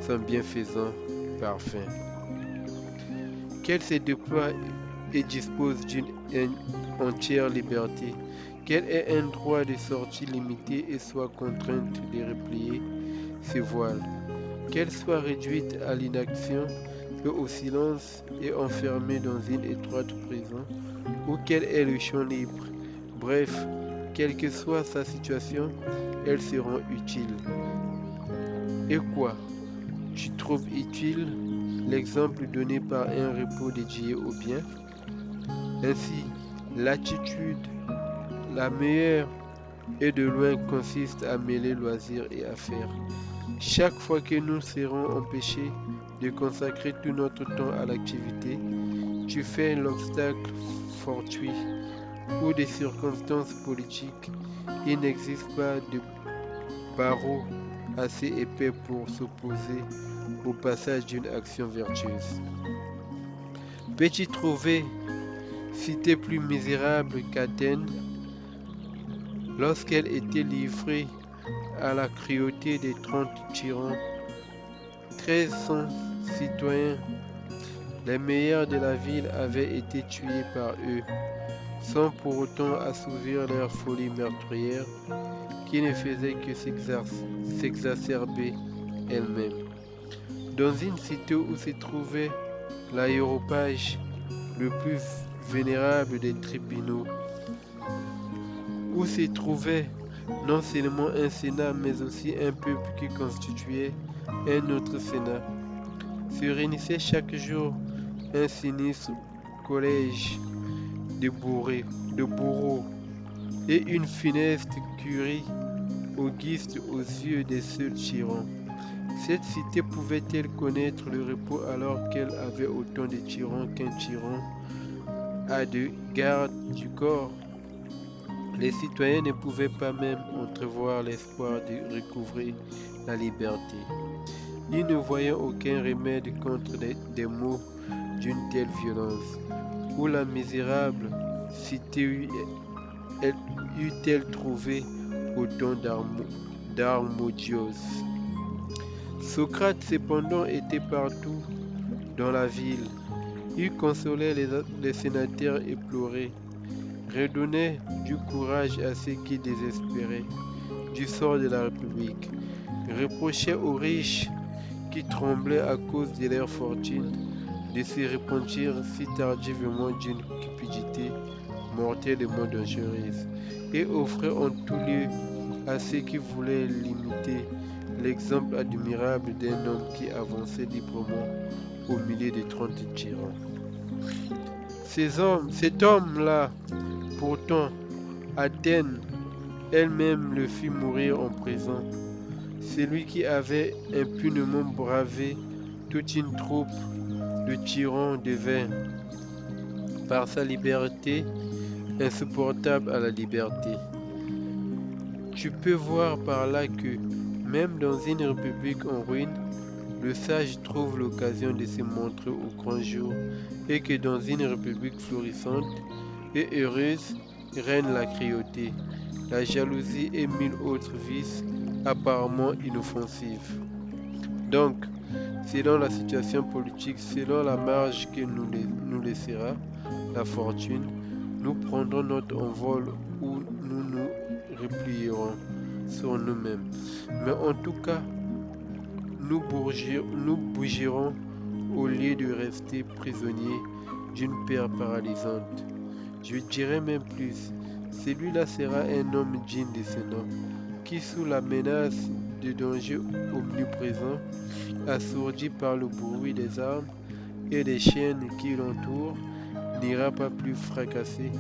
[SPEAKER 1] son bienfaisant parfum. Qu'elle se déploie et dispose d'une entière liberté, qu'elle ait un droit de sortie limité et soit contrainte de replier ses voiles, qu'elle soit réduite à l'inaction et au silence et enfermée dans une étroite prison, ou qu'elle ait le champ libre. Bref, quelle que soit sa situation, elles seront utiles. Et quoi? Tu trouves utile l'exemple donné par un repos dédié au bien? Ainsi, l'attitude la meilleure et de loin consiste à mêler loisirs et affaires. Chaque fois que nous serons empêchés de consacrer tout notre temps à l'activité, tu fais l'obstacle fortuit ou des circonstances politiques. Il n'existe pas de barreau assez épais pour s'opposer au passage d'une action vertueuse. Peux-tu trouver cité plus misérable qu'Athènes lorsqu'elle était livrée à la cruauté des 30 tyrans? 1300 citoyens, les meilleurs de la ville, avaient été tués par eux, sans pour autant assouvir leur folie meurtrière qui ne faisait que s'exacerber elle-même. Dans une cité où se trouvait l'aéropage le plus vénérable des tribunaux, où se trouvait non seulement un sénat mais aussi un peuple qui constituait un autre sénat, se réunissait chaque jour un sinistre collège de bourreaux et une funeste curie auguste aux yeux des seuls tyrans. Cette cité pouvait-elle connaître le repos alors qu'elle avait autant de tyrans qu'un tyran a de garde du corps? Les citoyens ne pouvaient pas même entrevoir l'espoir de recouvrer la liberté. Ils ne voyaient aucun remède contre des maux d'une telle violence. Où la misérable cité eût-elle trouvé autant d'Harmodios? Socrate cependant était partout dans la ville. Il consolait les sénateurs éplorés, redonnait du courage à ceux qui désespéraient du sort de la République, reprochait aux riches qui tremblaient à cause de leur fortune de se repentir si tardivement d'une cupidité mortellement dangereuse, et offrait en tout lieu à ceux qui voulaient l'imiter l'exemple admirable d'un homme qui avançait librement au milieu de 30 tyrans. Cet homme-là, pourtant, Athènes elle-même le fit mourir en prison. Celui qui avait impunément bravé toute une troupe de tyrans devint, par sa liberté, insupportable à la liberté. Tu peux voir par là que, même dans une république en ruine, le sage trouve l'occasion de se montrer au grand jour, et que dans une république florissante et heureuse règne la cruauté, la jalousie et mille autres vices apparemment inoffensifs. Donc, selon la situation politique, selon la marge que nous laissera la fortune, nous prendrons notre envol ou nous nous replierons sur nous-mêmes. Mais en tout cas, nous bougerons au lieu de rester prisonniers d'une peur paralysante. Je dirais même plus, celui-là sera un homme digne de ce nom, qui sous la menace de dangers omniprésents, assourdi par le bruit des armes et des chaînes qui l'entourent, n'ira pas plus fracasser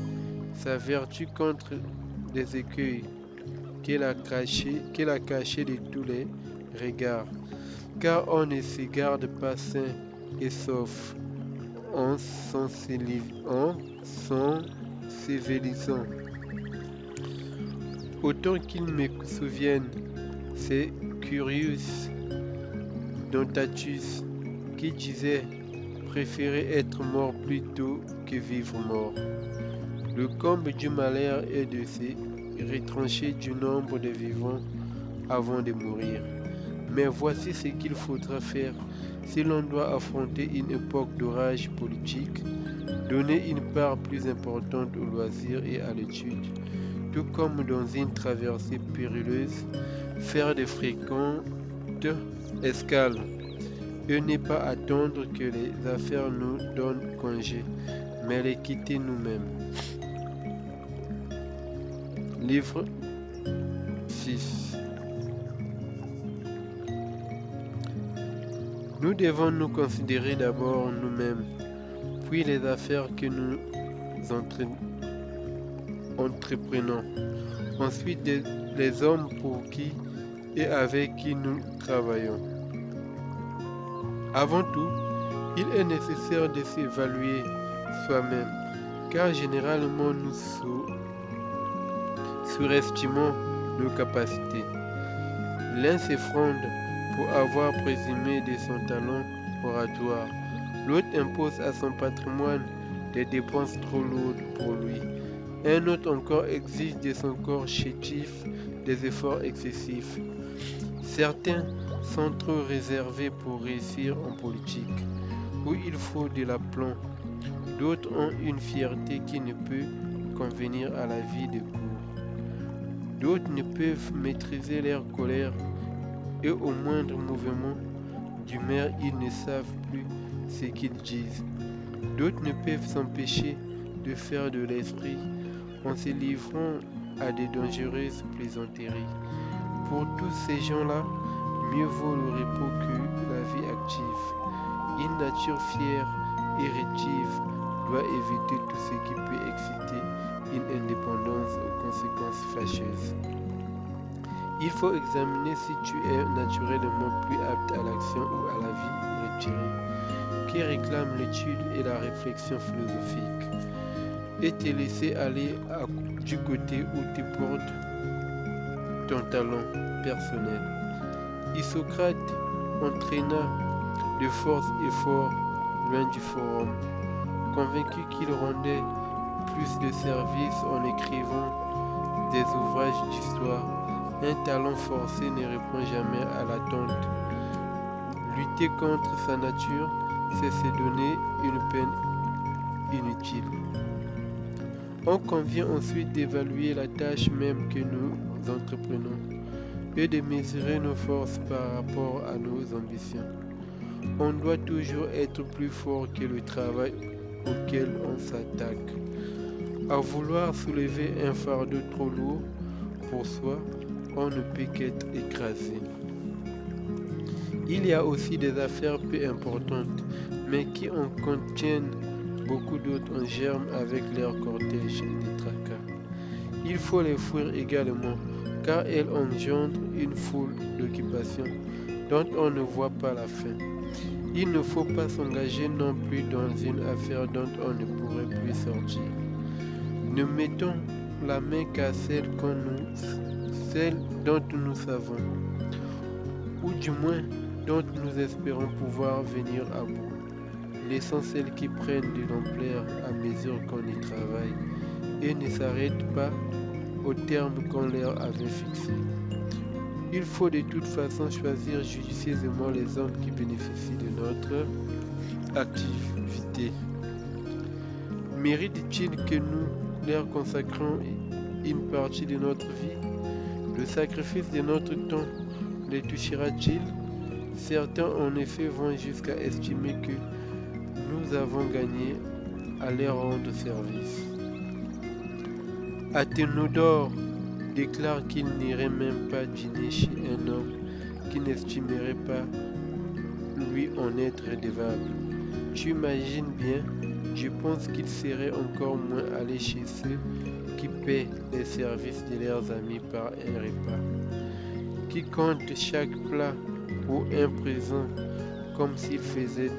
[SPEAKER 1] sa vertu contre des écueils qu'elle a cachés de tous les regards, car on ne se garde pas sain et sauf en s'ensevelissant. Autant qu'il me souvienne, c'est Curius Dentatus qui disait préférer être mort plutôt que vivre mort. Le comble du malheur est de se retrancher du nombre de vivants avant de mourir. Mais voici ce qu'il faudra faire si l'on doit affronter une époque d'orage politique, donner une part plus importante aux loisirs et à l'étude, tout comme dans une traversée périleuse, faire de fréquentes escales, et ne pas attendre que les affaires nous donnent congé, mais les quitter nous-mêmes. Livre 6. Nous devons nous considérer d'abord nous-mêmes, puis les affaires que nous entreprenons, ensuite les hommes pour qui et avec qui nous travaillons. Avant tout, il est nécessaire de s'évaluer soi-même, car généralement nous surestimons nos capacités. L'un s'effronde pour avoir présumé de son talent oratoire, l'autre impose à son patrimoine des dépenses trop lourdes pour lui. Un autre encore exige de son corps chétif des efforts excessifs. Certains sont trop réservés pour réussir en politique, où il faut de l'aplomb. D'autres ont une fierté qui ne peut convenir à la vie de cour. D'autres ne peuvent maîtriser leur colère et au moindre mouvement d'humeur, ils ne savent plus ce qu'ils disent. D'autres ne peuvent s'empêcher de faire de l'esprit en se livrant à de dangereuses plaisanteries. Pour tous ces gens-là, mieux vaut le repos que la vie active. Une nature fière et rétive doit éviter tout ce qui peut exciter une indépendance aux conséquences fâcheuses. Il faut examiner si tu es naturellement plus apte à l'action ou à la vie retirée, qui réclame l'étude et la réflexion philosophique. et te laisser aller du côté où tu portes ton talent personnel. Isocrate entraîna de force effort loin du forum, convaincu qu'il rendait plus de services en écrivant des ouvrages d'histoire. Un talent forcé ne répond jamais à l'attente. Lutter contre sa nature, c'est se donner une peine inutile. On convient ensuite d'évaluer la tâche même que nous entreprenons et de mesurer nos forces par rapport à nos ambitions. On doit toujours être plus fort que le travail auquel on s'attaque. À vouloir soulever un fardeau trop lourd pour soi, on ne peut qu'être écrasé. Il y a aussi des affaires peu importantes, mais qui en contiennent beaucoup d'autres en germe avec leur cortège de tracas. Il faut les fuir également, car elles engendrent une foule d'occupations dont on ne voit pas la fin. Il ne faut pas s'engager non plus dans une affaire dont on ne pourrait plus sortir. Ne mettons la main qu'à celle dont nous savons, ou du moins dont nous espérons pouvoir venir à bout. Laissons celles qui prennent de l'ampleur à mesure qu'on y travaille et ne s'arrêtent pas au terme qu'on leur avait fixé. Il faut de toute façon choisir judicieusement les hommes qui bénéficient de notre activité. Mérite-t-il que nous leur consacrons une partie de notre vie? Le sacrifice de notre temps les touchera-t-il? Certains en effet vont jusqu'à estimer que nous avons gagné à leur rendre service. Athénodore déclare qu'il n'irait même pas dîner chez un homme qui n'estimerait pas lui en être redevable. Tu imagines bien, je pense qu'il serait encore moins aller chez ceux qui paient les services de leurs amis par un repas, qui comptent chaque plat ou un présent comme s'ils faisaient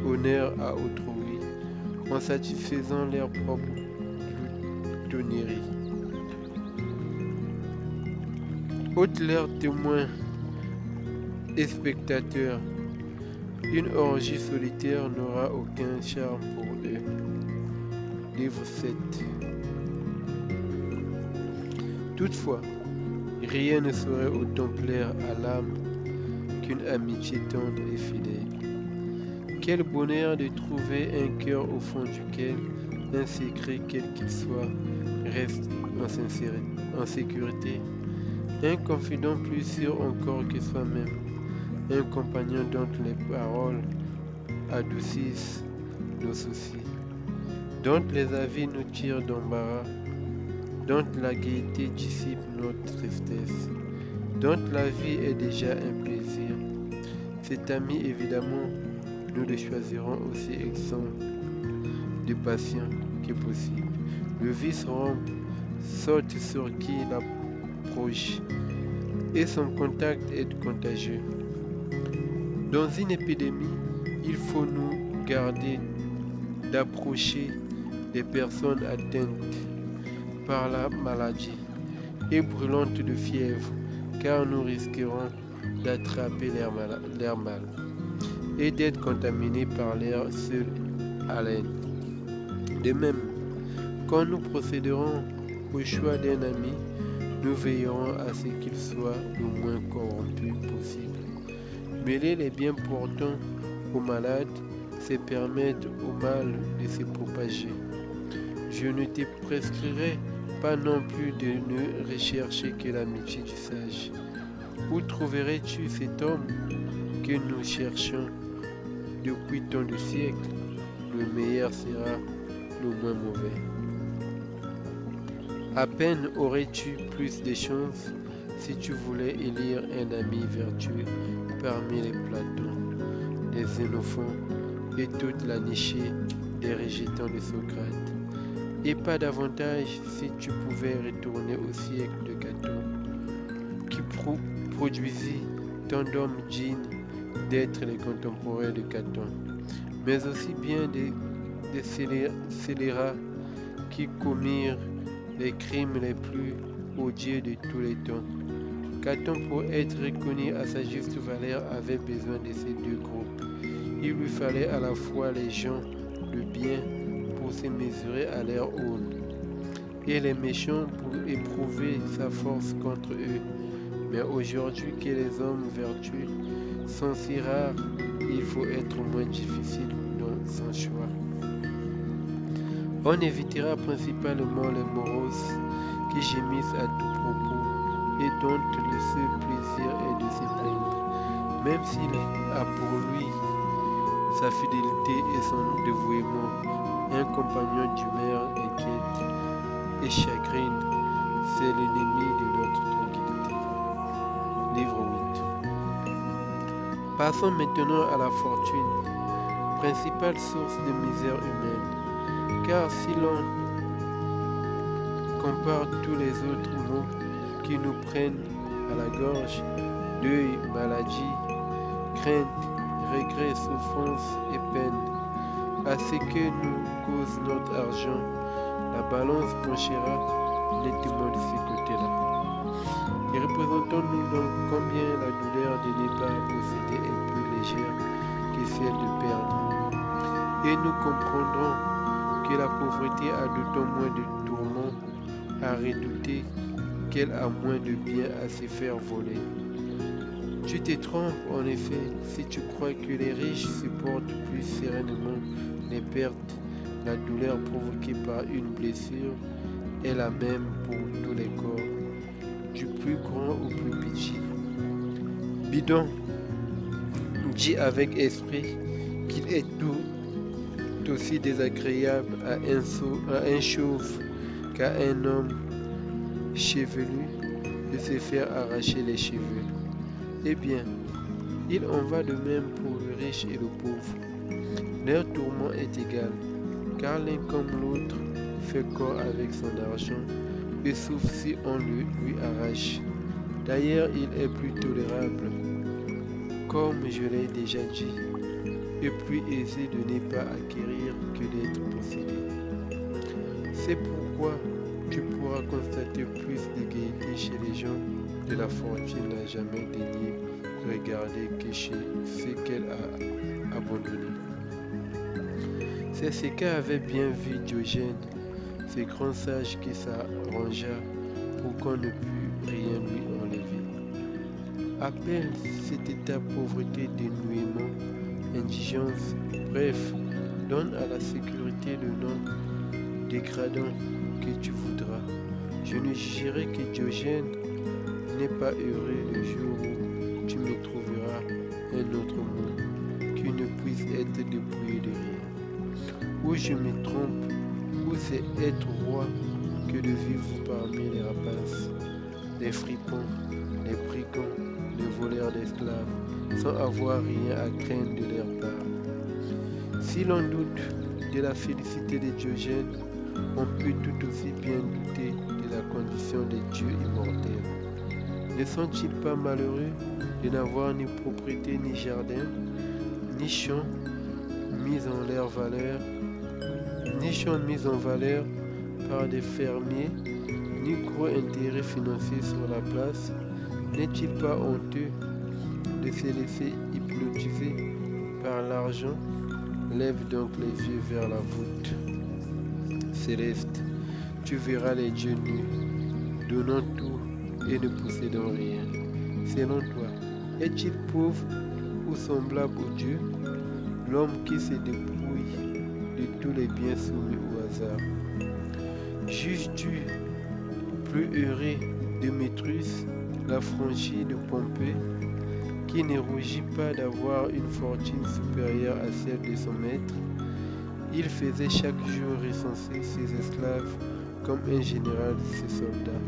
[SPEAKER 1] honneur à autrui, en satisfaisant leur propre gloutonnerie. Ôte leurs témoins et spectateurs, une orgie solitaire n'aura aucun charme pour eux. Livre 7. Toutefois, rien ne saurait autant plaire à l'âme qu'une amitié tendre et fidèle. Quel bonheur de trouver un cœur au fond duquel un secret quel qu'il soit reste en sécurité, un confident plus sûr encore que soi-même, un compagnon dont les paroles adoucissent nos soucis, dont les avis nous tirent d'embarras, dont la gaieté dissipe notre tristesse, dont la vie est déjà un plaisir. Cet ami, évidemment, nous le choisirons aussi exempt de patient que possible. Le vice rompt saute sur qui l'approche et son contact est contagieux. Dans une épidémie, il faut nous garder d'approcher des personnes atteintes par la maladie et brûlantes de fièvre, car nous risquerons d'attraper leur mal et d'être contaminés par leur seule haleine. De même, quand nous procéderons au choix d'un ami, nous veillerons à ce qu'il soit le moins corrompu possible. Mêler les biens portants aux malades, c'est permettre au mal de se propager. Je ne te prescrirai pas non plus de ne rechercher que l'amitié du sage. Où trouverais-tu cet homme que nous cherchons depuis tant de siècles? Le meilleur sera le moins mauvais. À peine aurais-tu plus de chance si tu voulais élire un ami vertueux parmi les Platons, les Xénophons et toute la nichée des rejetants de Socrate, et pas davantage si tu pouvais retourner au siècle de Caton, qui produisit tant d'hommes dignes d'être les contemporains de Caton, mais aussi bien des scélérats qui commirent les crimes les plus odieux de tous les temps. Caton, pour être reconnu à sa juste valeur, avait besoin de ces deux groupes. Il lui fallait à la fois les gens de bien pour se mesurer à leur aune, et les méchants pour éprouver sa force contre eux. Mais aujourd'hui que les hommes vertueux sont si rares, il faut être moins difficile dans son choix. On évitera principalement les moroses qui gémissent à tout propos et dont le seul plaisir est de se plaindre, même s'il a pour lui sa fidélité et son dévouement. Un compagnon d'humeur inquiète et chagrine, c'est l'ennemi de notre tranquillité. Livre 8. Passons maintenant à la fortune, principale source de misère humaine, car si l'on compare tous les autres maux qui nous prennent à la gorge, deuil, maladie, crainte, regret, souffrance et peine, à ce que nous cause notre argent, la balance penchera nettement de ce côté-là. Et représentons-nous donc combien la douleur de ne pas posséder est plus légère que celle de perdre. Et nous comprendrons que la pauvreté a d'autant moins de tourments à redouter qu'elle a moins de biens à se faire voler. Tu te trompes en effet si tu crois que les riches supportent plus sereinement les pertes. La douleur provoquée par une blessure est la même pour tous les corps, du plus grand au plus petit. Bidon dit avec esprit qu'il est tout aussi désagréable à un chauve qu'à un homme chevelu de se faire arracher les cheveux. Eh bien, il en va de même pour le riche et le pauvre. Leur tourment est égal, car l'un comme l'autre fait corps avec son argent et souffre si on le lui arrache. D'ailleurs, il est plus tolérable, comme je l'ai déjà dit, et plus aisé de ne pas acquérir que d'être possédé. C'est pourquoi tu pourras constater plus de gaieté chez les gens que la fortune n'a jamais daigné regarder que chez ceux qu'elle a abandonnés. C'est ce qu'avait bien vu Diogène, ce grand sage qui s'arrangea pour qu'on ne pût rien lui enlever. Appelle cet état pauvreté, dénuement, indigence, bref, donne à la sécurité le nom dégradant que tu voudras. Je ne jugerai que Diogène n'est pas heureux le jour où tu me trouveras un autre monde qui ne puisse être dépouillé de rien. Où je me trompe, où c'est être roi que de vivre parmi les rapaces, les fripons, les brigands, les voleurs d'esclaves, sans avoir rien à craindre de leur part. Si l'on doute de la félicité de Diogène, on peut tout aussi bien douter de la condition des dieux immortels. Ne sont-ils pas malheureux de n'avoir ni propriété, ni jardin, ni champs mis en valeur par des fermiers, ni gros intérêts financiers sur la place? N'est-il pas honteux de se laisser hypnotiser par l'argent? Lève donc les yeux vers la voûte céleste. Tu verras les dieux nus, donnant tout et ne possédant rien. Selon toi, est-il pauvre ou semblable au Dieu, l'homme qui se dépouille de tous les biens soumis au hasard? Juges-tu plus heureux de Métrus, l'affranchi de Pompée, qui ne rougit pas d'avoir une fortune supérieure à celle de son maître? Il faisait chaque jour recenser ses esclaves comme un général ses soldats,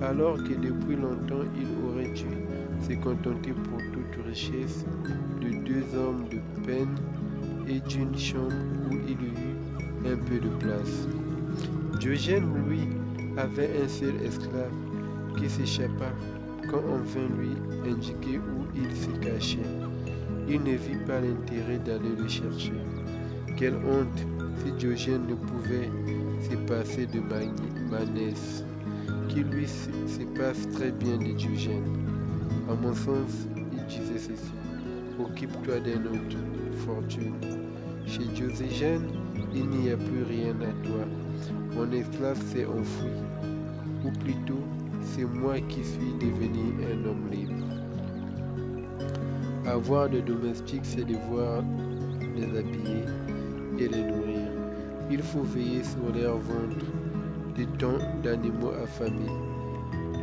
[SPEAKER 1] alors que depuis longtemps il aurait dû se contenter pour toute richesse de 2 hommes de peine et d'une chambre où il eut un peu de place. Diogène, lui, avait un seul esclave qui s'échappa quand on vint lui indiquer où il se cachait. Il ne vit pas l'intérêt d'aller le chercher. Quelle honte si Diogène ne pouvait se passer de Manès, qui lui se passe très bien de Diogène. À mon sens, il disait ceci: occupe-toi de notre fortune. Chez Diogène, il n'y a plus rien à toi. Mon esclave s'est enfui, ou plutôt, c'est moi qui suis devenu un homme libre. Avoir des domestiques, c'est devoir les habiller et les nourrir. Il faut veiller sur leur ventre, des temps d'animaux affamés,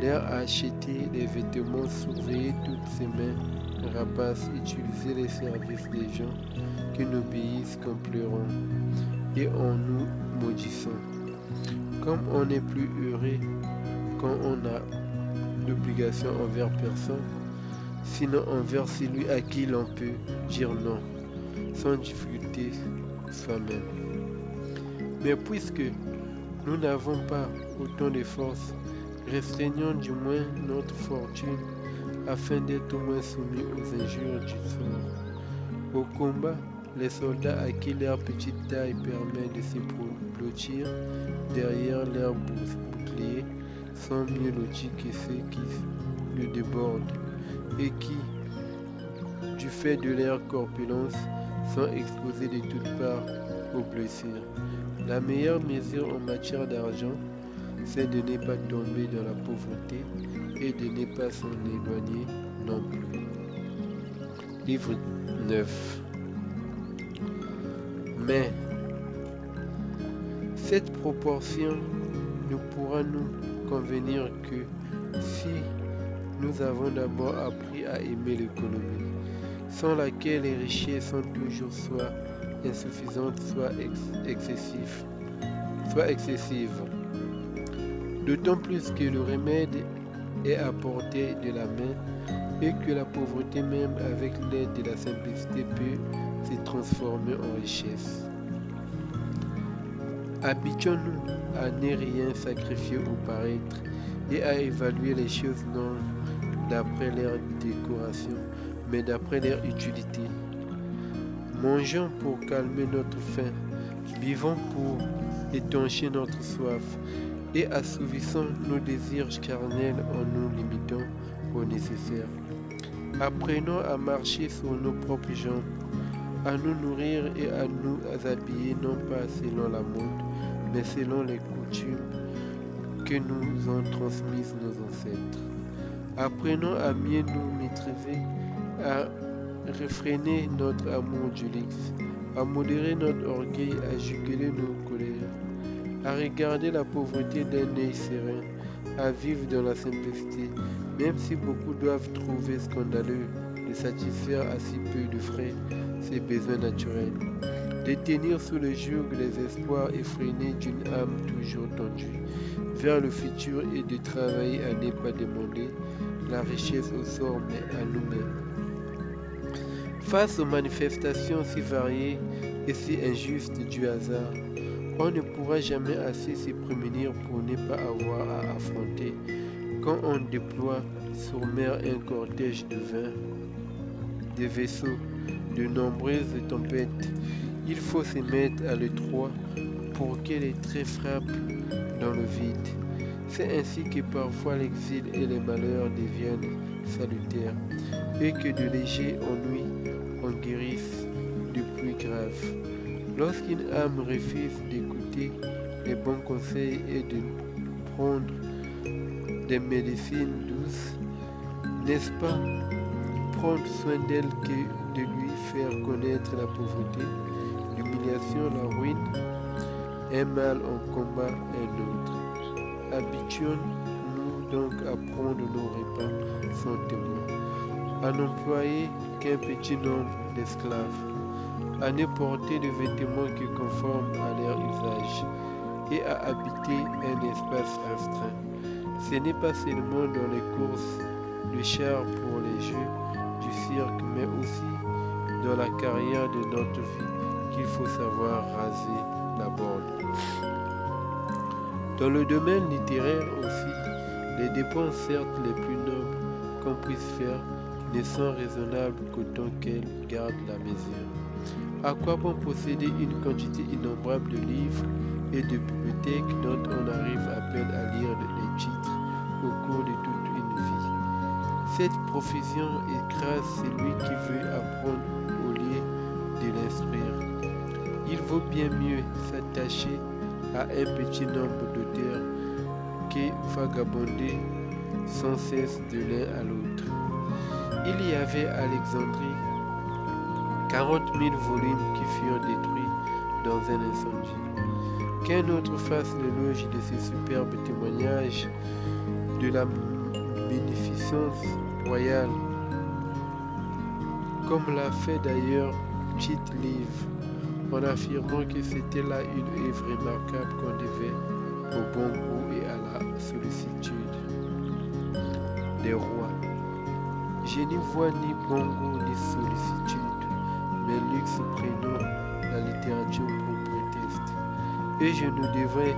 [SPEAKER 1] leur acheter des vêtements, surveiller toutes ces mains rapaces, utiliser les services des gens qui n'obéissent qu'en pleurant et en nous maudissant. Comme on n'est plus heureux quand on a d'obligation envers personne, sinon envers celui à qui l'on peut dire non, sans difficulté soi-même. Mais puisque nous n'avons pas autant de force, restreignons du moins notre fortune afin d'être moins soumis aux injures du sort. Au combat, les soldats à qui leur petite taille permet de se blottir derrière leur bouclier sont mieux lotis que ceux qui le débordent et qui, du fait de leur corpulence, sont exposés de toutes parts aux blessures. La meilleure mesure en matière d'argent, c'est de ne pas tomber dans la pauvreté et de ne pas s'en éloigner non plus. Livre 9. Mais cette proportion ne pourra nous convenir que si nous avons d'abord appris à aimer l'économie, sans laquelle les richesses sont toujours soit insuffisantes, soit excessives. D'autant plus que le remède est à portée de la main et que la pauvreté même avec l'aide de la simplicité peut se transformer en richesse. Habituons-nous à ne rien sacrifier au paraître et à évaluer les choses non d'après leur décoration, mais d'après leur utilité. Mangeons pour calmer notre faim, vivons pour étancher notre soif et assouvissons nos désirs charnels en nous limitant au nécessaire. Apprenons à marcher sur nos propres jambes, à nous nourrir et à nous habiller non pas selon la mode, mais selon les coutumes que nous ont transmises nos ancêtres. Apprenons à mieux nous maîtriser, à réfréner notre amour du luxe, à modérer notre orgueil, à juguler nos colères, à regarder la pauvreté d'un œil serein, à vivre dans la simplicité, même si beaucoup doivent trouver scandaleux de satisfaire à si peu de frais ses besoins naturels, de tenir sous le joug les espoirs effrénés d'une âme toujours tendue vers le futur et de travailler à ne pas demander la richesse au sort mais à nous-mêmes. Face aux manifestations si variées et si injustes du hasard, on ne pourra jamais assez se prémunir pour ne pas avoir à affronter, quand on déploie sur mer un cortège de vin, de vaisseaux, de nombreuses tempêtes. Il faut se mettre à l'étroit pour que les traits frappent dans le vide. C'est ainsi que parfois l'exil et les malheurs deviennent salutaires, et que de légers ennuis en guérissent de plus graves. Lorsqu'une âme refuse d'écouter les bons conseils et de prendre des médecines douces, n'est-ce pas prendre soin d'elle que de lui faire connaître la pauvreté, l'humiliation, la ruine, un mal en combat un autre? Habituons-nous donc à prendre nos repas sans témoin, à n'employer qu'un petit nombre d'esclaves, à ne porter de vêtements que conformes à leur usage et à habiter un espace restreint. Ce n'est pas seulement dans les courses de chars pour les jeux du cirque, mais aussi dans la carrière de notre vie qu'il faut savoir raser la borne. Dans le domaine littéraire aussi, les dépenses certes les plus nobles qu'on puisse faire ne sont raisonnables qu'autant qu'elles gardent la mesure. À quoi bon posséder une quantité innombrable de livres et de bibliothèques dont on arrive à peine à lire les titres au cours de toute une vie? Cette profusion écrase celui qui veut apprendre au lieu de l'instruire. Il vaut bien mieux s'attacher à un petit nombre d'auteurs que vagabonder sans cesse de l'un à l'autre. Il y avait à Alexandrie 40 000 volumes qui furent détruits dans un incendie. Qu'un autre fasse l'éloge de ces superbes témoignages de la bénéficence royale, comme l'a fait d'ailleurs Tite Livre, en affirmant que c'était là une œuvre remarquable qu'on devait au bon goût et à la sollicitude des rois. Je n'y vois ni bon goût ni sollicitude, mais luxe prenons la littérature pour prétexte. Et je ne devrais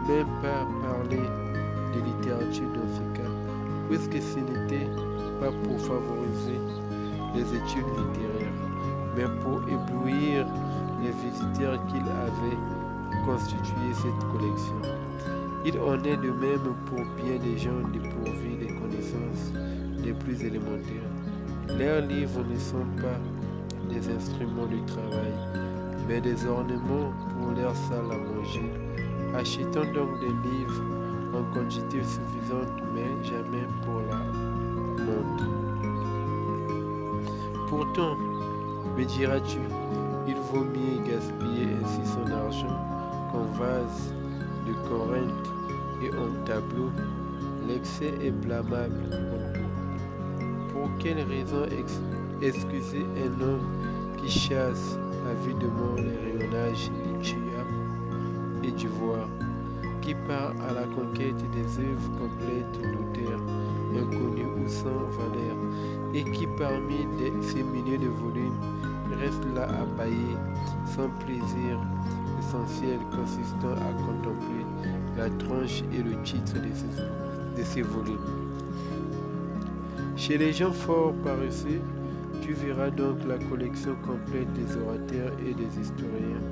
[SPEAKER 1] même pas parler de littérature dans ce cas, puisque ce n'était pas pour favoriser les études littéraires, mais pour éblouir les visiteurs qu'il avait constitué cette collection. Il en est de même pour bien des gens dépourvus des connaissances les plus élémentaires. Leurs livres ne sont pas des instruments de travail, mais des ornements pour leur salle à manger. Achetons donc des livres en quantité suffisante, mais jamais pour la montre. Pourtant, me diras-tu, il vaut mieux gaspiller ainsi son argent qu'en vase de Corinthe et en tableau. L'excès est blâmable. Pour quelle raison excuser un homme qui chasse avidement les rayonnages du tuya et du voir, qui part à la conquête des œuvres complètes d'auteurs inconnus ou sans valeur, et qui parmi ces milliers de volumes reste là à bailler sans plaisir essentiel consistant à contempler la tranche et le titre de ces volumes. Chez les gens fort paresseux, tu verras donc la collection complète des orateurs et des historiens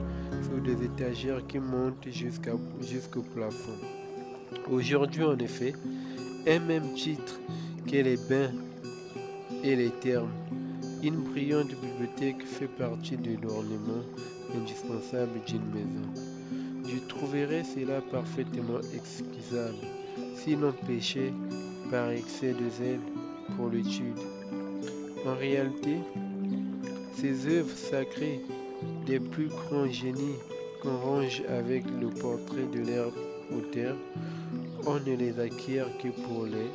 [SPEAKER 1] sur des étagères qui montent jusqu'au plafond. Aujourd'hui, en effet, un même titre que les bains et les termes, une brillante bibliothèque fait partie de l'ornement indispensable d'une maison. Je trouverais cela parfaitement excusable si l'on péchait par excès de zèle pour l'étude. En réalité, ces œuvres sacrées des plus grands génies qu'on range avec le portrait de leur auteur, on ne les acquiert que pour les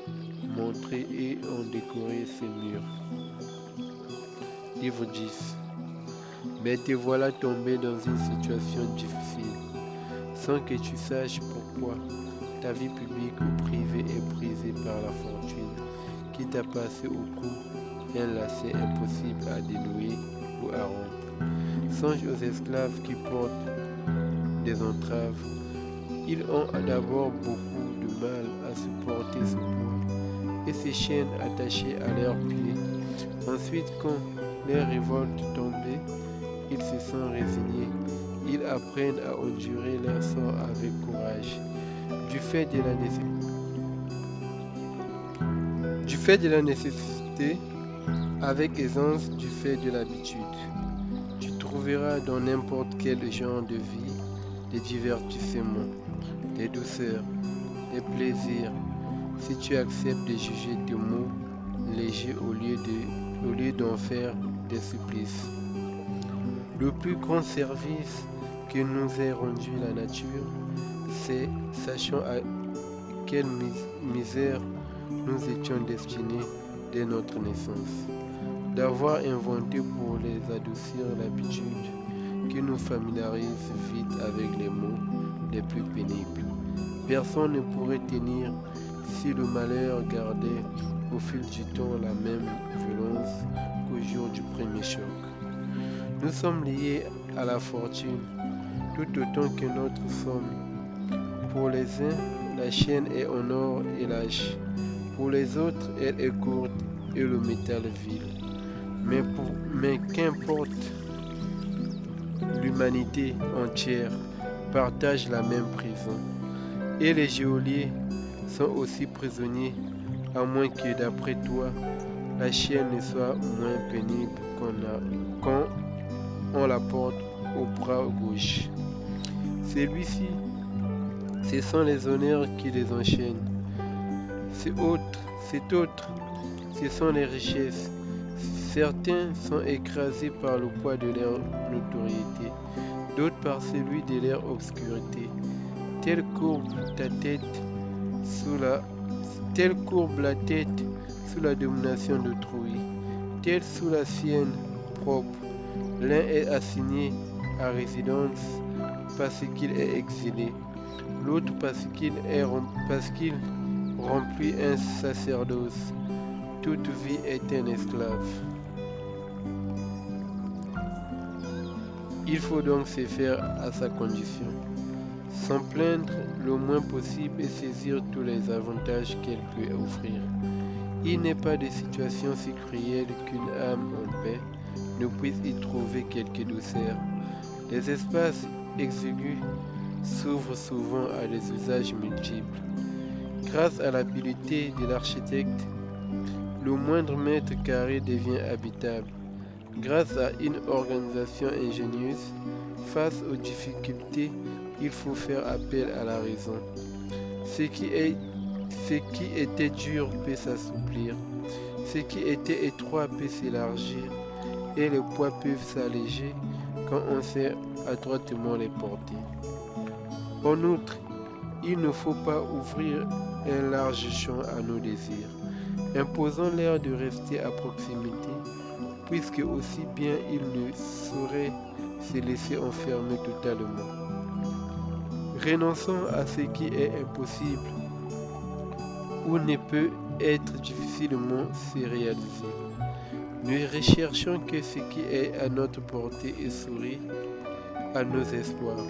[SPEAKER 1] montrer et en décorer ses murs. Livre 10. Mais te voilà tombé dans une situation difficile, sans que tu saches pourquoi. Ta vie publique ou privée est brisée par la fortune, qui t'a passé au cou un lacet impossible à dénouer ou à rompre. Songe aux esclaves qui portent des entraves. Ils ont d'abord beaucoup de mal à supporter ce poids et ces chaînes attachées à leurs pieds. Ensuite, quand leur révolte tombée, ils se sont résignés. Ils apprennent à endurer leur sort avec courage. Du fait de la nécessité, avec aisance du fait de l'habitude. Tu trouveras dans n'importe quel genre de vie des divertissements, des douceurs, des plaisirs, si tu acceptes de juger tes mots légers au lieu d'en faire des supplices. Le plus grand service que nous ait rendu la nature, c'est, sachant à quelle misère nous étions destinés dès notre naissance, d'avoir inventé pour les adoucir l'habitude qui nous familiarise vite avec les mots les plus pénibles. Personne ne pourrait tenir si le malheur gardait au fil du temps la même violence qu'au jour du premier choc. Nous sommes liés à la fortune tout autant que notre somme. Pour les uns, la chaîne est en or et lâche. Pour les autres, elle est courte et le métal vil. mais qu'importe, l'humanité entière partage la même prison. Et les geôliers sont aussi prisonniers, à moins que d'après toi, la chaîne ne soit moins pénible quand on la porte au bras gauche. Celui-ci, ce sont les honneurs qui les enchaînent. C'est autre, ce sont les richesses. Certains sont écrasés par le poids de leur notoriété, d'autres par celui de leur obscurité. Telle courbe la tête sous la domination d'autrui, telle sous la sienne propre. L'un est assigné à résidence parce qu'il est exilé, l'autre parce qu'il remplit un sacerdoce. Toute vie est un esclave. Il faut donc se faire à sa condition, s'en plaindre le moins possible et saisir tous les avantages qu'elle peut offrir. Il n'est pas de situation si cruelle qu'une âme en paix ne puisse y trouver quelque douceur. Les espaces exigus s'ouvrent souvent à des usages multiples. Grâce à l'habileté de l'architecte, le moindre mètre carré devient habitable. Grâce à une organisation ingénieuse, face aux difficultés, il faut faire appel à la raison. Ce qui était dur peut s'assouplir, ce qui était étroit peut s'élargir, et les poids peuvent s'alléger quand on sait adroitement les porter. En outre, il ne faut pas ouvrir un large champ à nos désirs, imposant-leur de rester à proximité, puisque aussi bien ils ne sauraient se laisser enfermer totalement. Renonçons à ce qui est impossible ou ne peut être difficilement se réaliser. Ne recherchons que ce qui est à notre portée et sourit à nos espoirs,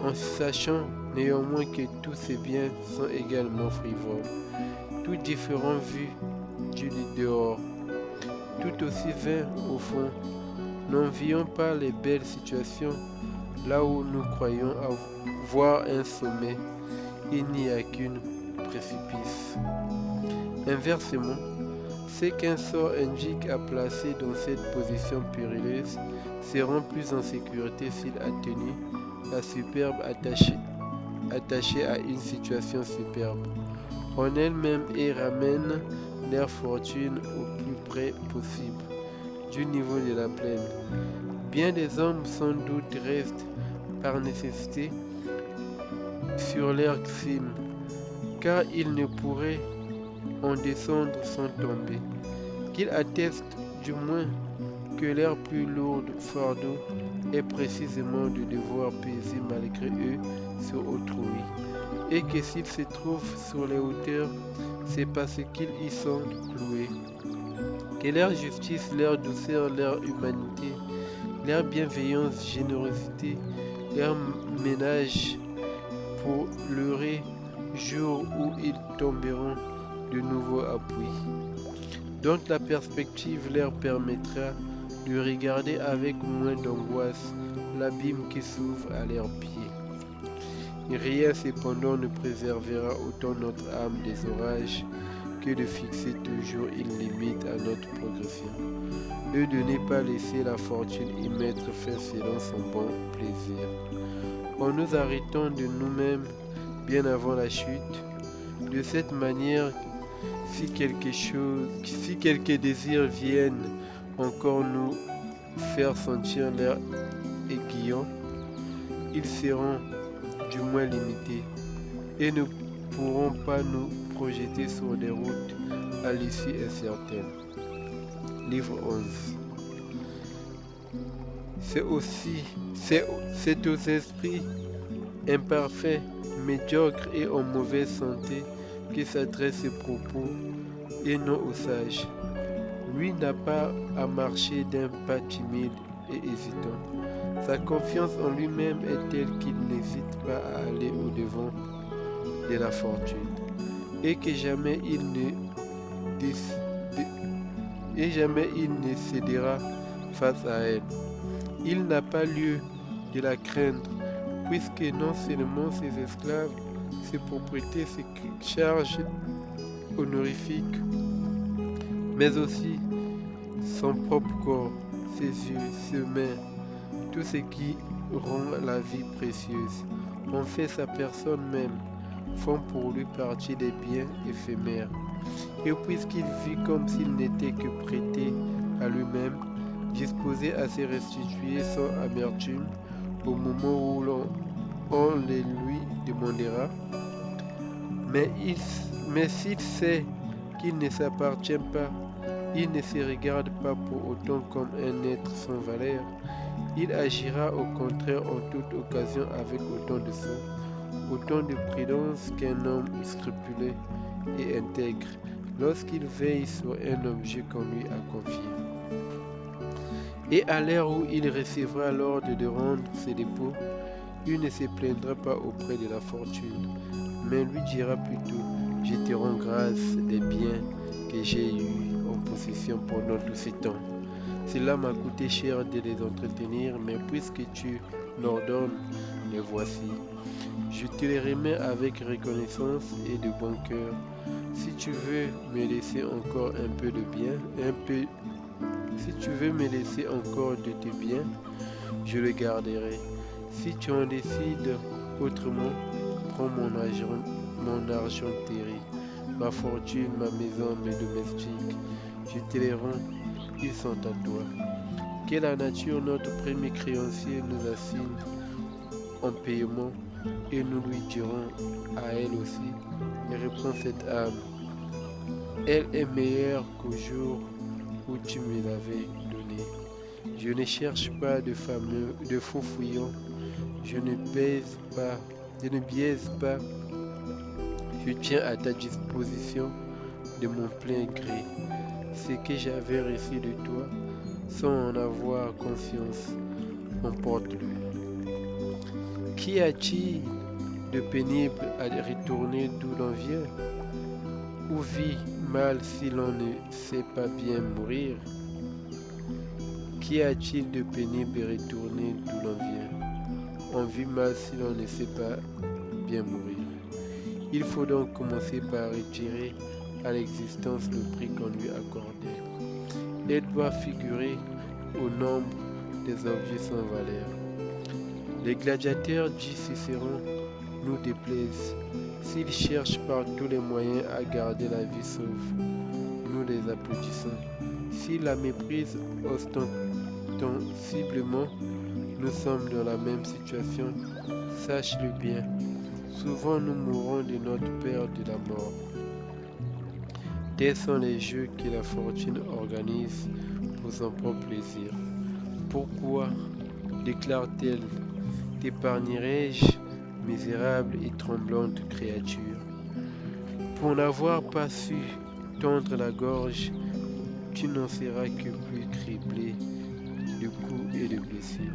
[SPEAKER 1] en sachant néanmoins que tous ces biens sont également frivoles, tout différents vus du dehors, tout aussi vains au fond. N'envions pas les belles situations là où nous croyons voir un sommet, il n'y a qu'un précipice. Inversement, ceux qu'un sort indique à placer dans cette position périlleuse seront plus en sécurité s'ils atténuent la superbe attachée à une situation superbe en elle-même et ramènent leur fortune au plus près possible du niveau de la plaine. Bien des hommes sans doute restent par nécessité sur leur cime, car ils ne pourraient en descendre sans tomber, qu'ils attestent du moins que leur plus lourd fardeau est précisément de devoir peser malgré eux sur autrui, et que s'ils se trouvent sur les hauteurs, c'est parce qu'ils y sont cloués. Que leur justice, leur douceur, leur humanité, leur bienveillance, générosité, leur ménage pour l'heureux jour où ils tomberont de nouveau à puits. Donc la perspective leur permettra de regarder avec moins d'angoisse l'abîme qui s'ouvre à leurs pieds. Rien cependant ne préservera autant notre âme des orages que de fixer toujours une limite à notre progression, et de ne pas laisser la fortune y mettre fin selon son bon plaisir. En nous arrêtant de nous-mêmes bien avant la chute, de cette manière, si quelques désirs viennent encore nous faire sentir l'air aiguillant, ils seront du moins limités et ne pourront pas nous projeter sur des routes à l'issue incertaine. Livre 11. C'est aux esprits imparfaits, médiocres et en mauvaise santé que s'adressent ces propos et non aux sages. Lui n'a pas à marcher d'un pas timide et hésitant. Sa confiance en lui-même est telle qu'il n'hésite pas à aller au-devant de la fortune, et que jamais il ne et jamais il ne cédera face à elle. Il n'a pas lieu de la craindre, puisque non seulement ses esclaves, ses propriétés, ses charges honorifiques, mais aussi son propre corps, ses yeux, ses mains, tout ce qui rend la vie précieuse, en fait sa personne même, font pour lui partie des biens éphémères. Et puisqu'il vit comme s'il n'était que prêté à lui-même, disposé à se restituer sans amertume au moment où on les lui demandera, mais s'il sait qu'il ne s'appartient pas, il ne se regarde pas pour autant comme un être sans valeur. Il agira au contraire en toute occasion avec autant de soin, autant de prudence qu'un homme scrupuleux et intègre lorsqu'il veille sur un objet qu'on lui a confié. Et à l'heure où il recevra l'ordre de rendre ses dépôts, il ne se plaindra pas auprès de la fortune, mais lui dira plutôt: je te rends grâce des biens que j'ai eus en possession pendant tout ce temps. Cela m'a coûté cher de les entretenir, mais puisque tu l'ordonnes, les voici. Je te les remets avec reconnaissance et de bon cœur. Si tu veux me laisser encore un peu de bien, si tu veux me laisser encore de tes biens, je le garderai. Si tu en décides autrement, prends mon argenterie, ma fortune, ma maison, mes domestiques. Je te les rends, ils sont à toi. Que la nature, notre premier créancier, nous assigne en paiement, et nous lui dirons à elle aussi: reprends cette âme. Elle est meilleure qu'au jour où tu me l'avais donnée. Je ne cherche pas de faux fouillons, je ne biaise pas, je tiens à ta disposition de mon plein gré ce que j'avais reçu de toi, sans en avoir conscience. Emporte-le. Qu'y a-t-il de pénible à retourner d'où l'on vient, ou vit mal si l'on ne sait pas bien mourir? Qu'y a-t-il de pénible à retourner d'où l'on vient? On vit mal si l'on ne sait pas bien mourir. Il faut donc commencer par retirer à l'existence le prix qu'on lui accordait. Elle doit figurer au nombre des objets sans valeur. Les gladiateurs, dit Cicéron, nous déplaisent. S'ils cherchent par tous les moyens à garder la vie sauve, nous les applaudissons. S'ils la méprisent ostensiblement, nous sommes dans la même situation. Sache-le bien. Souvent nous mourons de notre peur de la mort. Tels sont les jeux que la fortune organise pour son propre plaisir. Pourquoi, déclare-t-elle, t'épargnerai-je, misérable et tremblante créature? Pour n'avoir pas su tendre la gorge, tu n'en seras que plus criblé de coups et de blessures.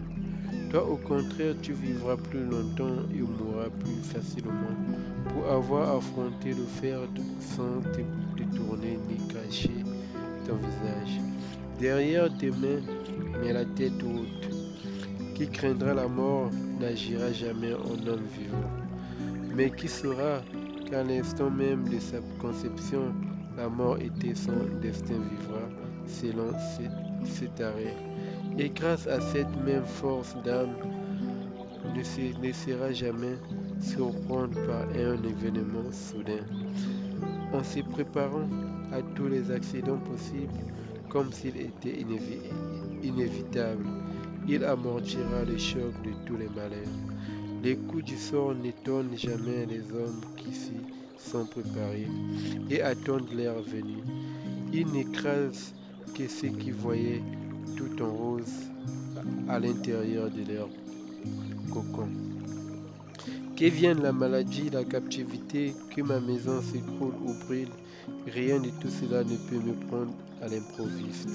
[SPEAKER 1] Toi, au contraire, tu vivras plus longtemps et mourras plus facilement pour avoir affronté le fer sans te détourner ni cacher ton visage. Derrière tes mains, mais la tête haute. Qui craindra la mort n'agira jamais en homme vivant, mais qui saura qu'à l'instant même de sa conception, la mort était son destin vivra selon cet arrêt. Et grâce à cette même force d'âme, ne se laissera jamais surprendre par un événement soudain. En se préparant à tous les accidents possibles, comme s'ils étaient inévitables, il amortira les chocs de tous les malheurs. Les coups du sort n'étonnent jamais les hommes qui s'y sont préparés et attendent leur venue. Ils n'écrasent que ceux qui voyaient tout en rose à l'intérieur de leur cocon. Que vienne la maladie, la captivité, que ma maison s'écroule ou brûle, rien de tout cela ne peut me prendre à l'improviste.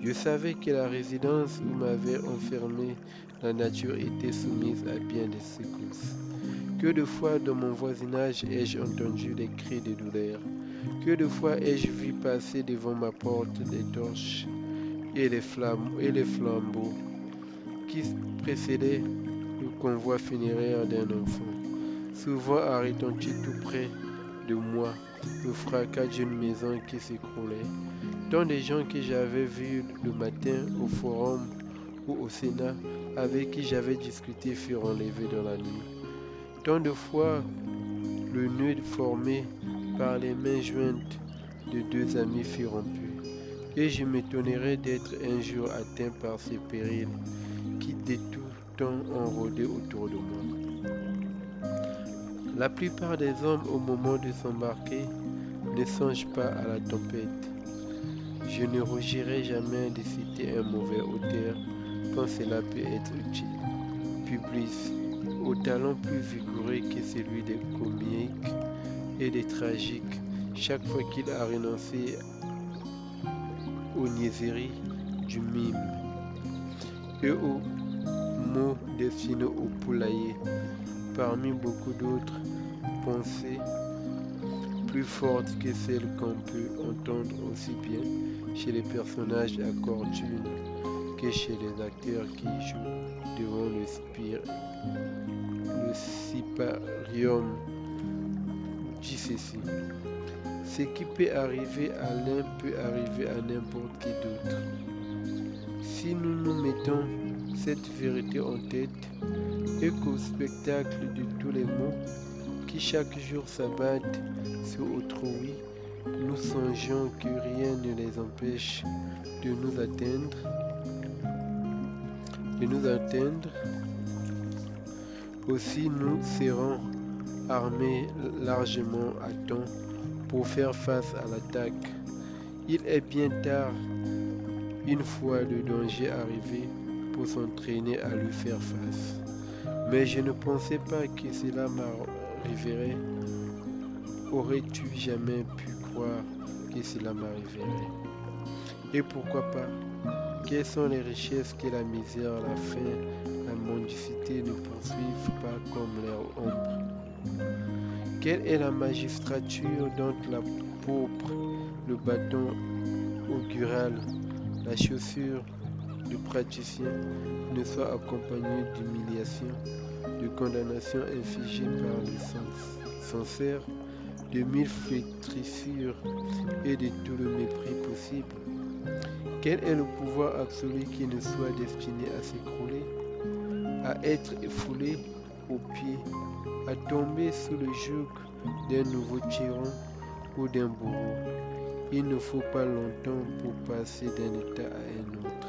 [SPEAKER 1] Je savais que la résidence où m'avait enfermé la nature était soumise à bien des secousses. Que de fois dans mon voisinage ai-je entendu les cris de douleur. Que de fois ai-je vu passer devant ma porte les torches et les flambeaux qui précédaient le convoi funéraire d'un enfant. Souvent arrêtant-tu tout près de moi, le fracas d'une maison qui s'écroulait. Tant de gens que j'avais vus le matin au forum ou au Sénat, avec qui j'avais discuté, furent enlevés dans la nuit. Tant de fois le nœud formé par les mains jointes de deux amis fut rompu, et je m'étonnerais d'être un jour atteint par ces périls qui de tout temps ont rôdé autour de moi. La plupart des hommes, au moment de s'embarquer, ne songent pas à la tempête. Je ne rougirai jamais de citer un mauvais auteur quand cela peut être utile. Publius, au talent plus vigoureux que celui des comiques et des tragiques, chaque fois qu'il a renoncé aux niaiseries du mime et aux mots destinés au poulailler, parmi beaucoup d'autres pensées plus fortes que celles qu'on peut entendre aussi bien chez les personnages à fortune que chez les acteurs qui jouent devant le siparium. Dit ceci: ce qui peut arriver à l'un peut arriver à n'importe qui d'autre. Si nous nous mettons cette vérité en tête et qu'au spectacle de tous les mots qui chaque jour s'abattent sur autrui, nous songeons que rien ne les empêche de nous atteindre, aussi nous serons armés largement à temps pour faire face à l'attaque. Il est bien tard, une fois le danger arrivé, pour s'entraîner à lui faire face. Mais je ne pensais pas que cela m'arriverait. Aurais-tu jamais pu croire que cela m'arriverait? Et pourquoi pas? Quelles sont les richesses que la misère, la faim, la mendicité ne poursuivent pas comme leur ombre? Quelle est la magistrature dont la pourpre, le bâton augural, la chaussure du praticien ne soient accompagnés d'humiliation, de condamnation infligée par le censeur, de mille flétrissures et de tout le mépris possible? Quel est le pouvoir absolu qui ne soit destiné à s'écrouler, à être foulé aux pieds, à tomber sous le joug d'un nouveau tyran ou d'un bourreau? Il ne faut pas longtemps pour passer d'un état à un autre.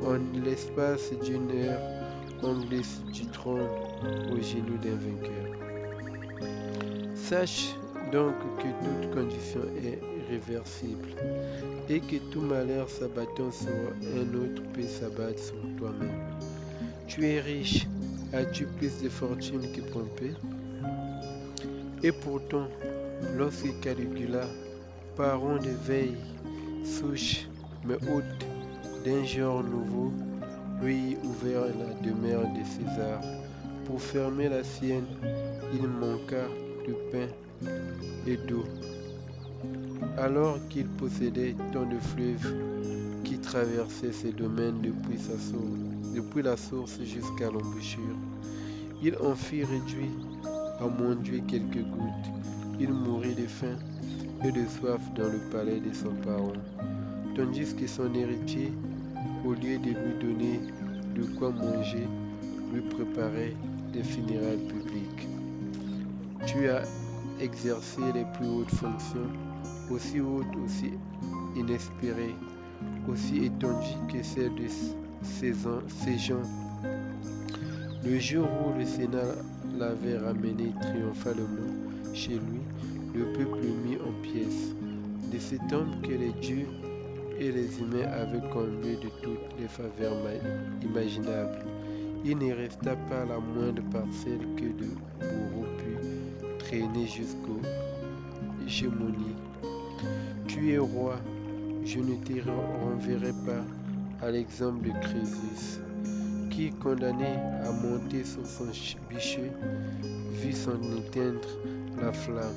[SPEAKER 1] En l'espace d'une heure, on glisse du trône aux genoux d'un vainqueur. Sache donc que toute condition est réversible et que tout malheur s'abattant sur un autre peut s'abattre sur toi-même. Tu es riche, as-tu plus de fortune que Pompée? Et pourtant, lorsque Caligula, parent de veille, souche mais hôte d'un genre nouveau, lui ouvert la demeure de César, pour fermer la sienne, il manqua de pain et d'eau, alors qu'il possédait tant de fleuves qui traversaient ses domaines depuis la source jusqu'à l'embouchure. Il en fit réduire à mendier quelques gouttes. Il mourut de faim et de soif dans le palais de son parent, tandis que son héritier, au lieu de lui donner de quoi manger, lui préparait des funérailles publiques. Tu as exercé les plus hautes fonctions, aussi hautes, aussi inespérées, aussi étendues que celles de ces gens. Le jour où le Sénat l'avait ramené triomphalement chez lui, le peuple mit en pièces. De cet homme que les dieux et les humains avaient comblé de toutes les faveurs imaginables, il ne resta pas la moindre parcelle que de bourreau put traîner jusqu'aux gémonies. Tu es roi, je ne te renverrai pas à l'exemple de Crésus, qui, condamné à monter sur son bûcher, vit s'en éteindre la flamme.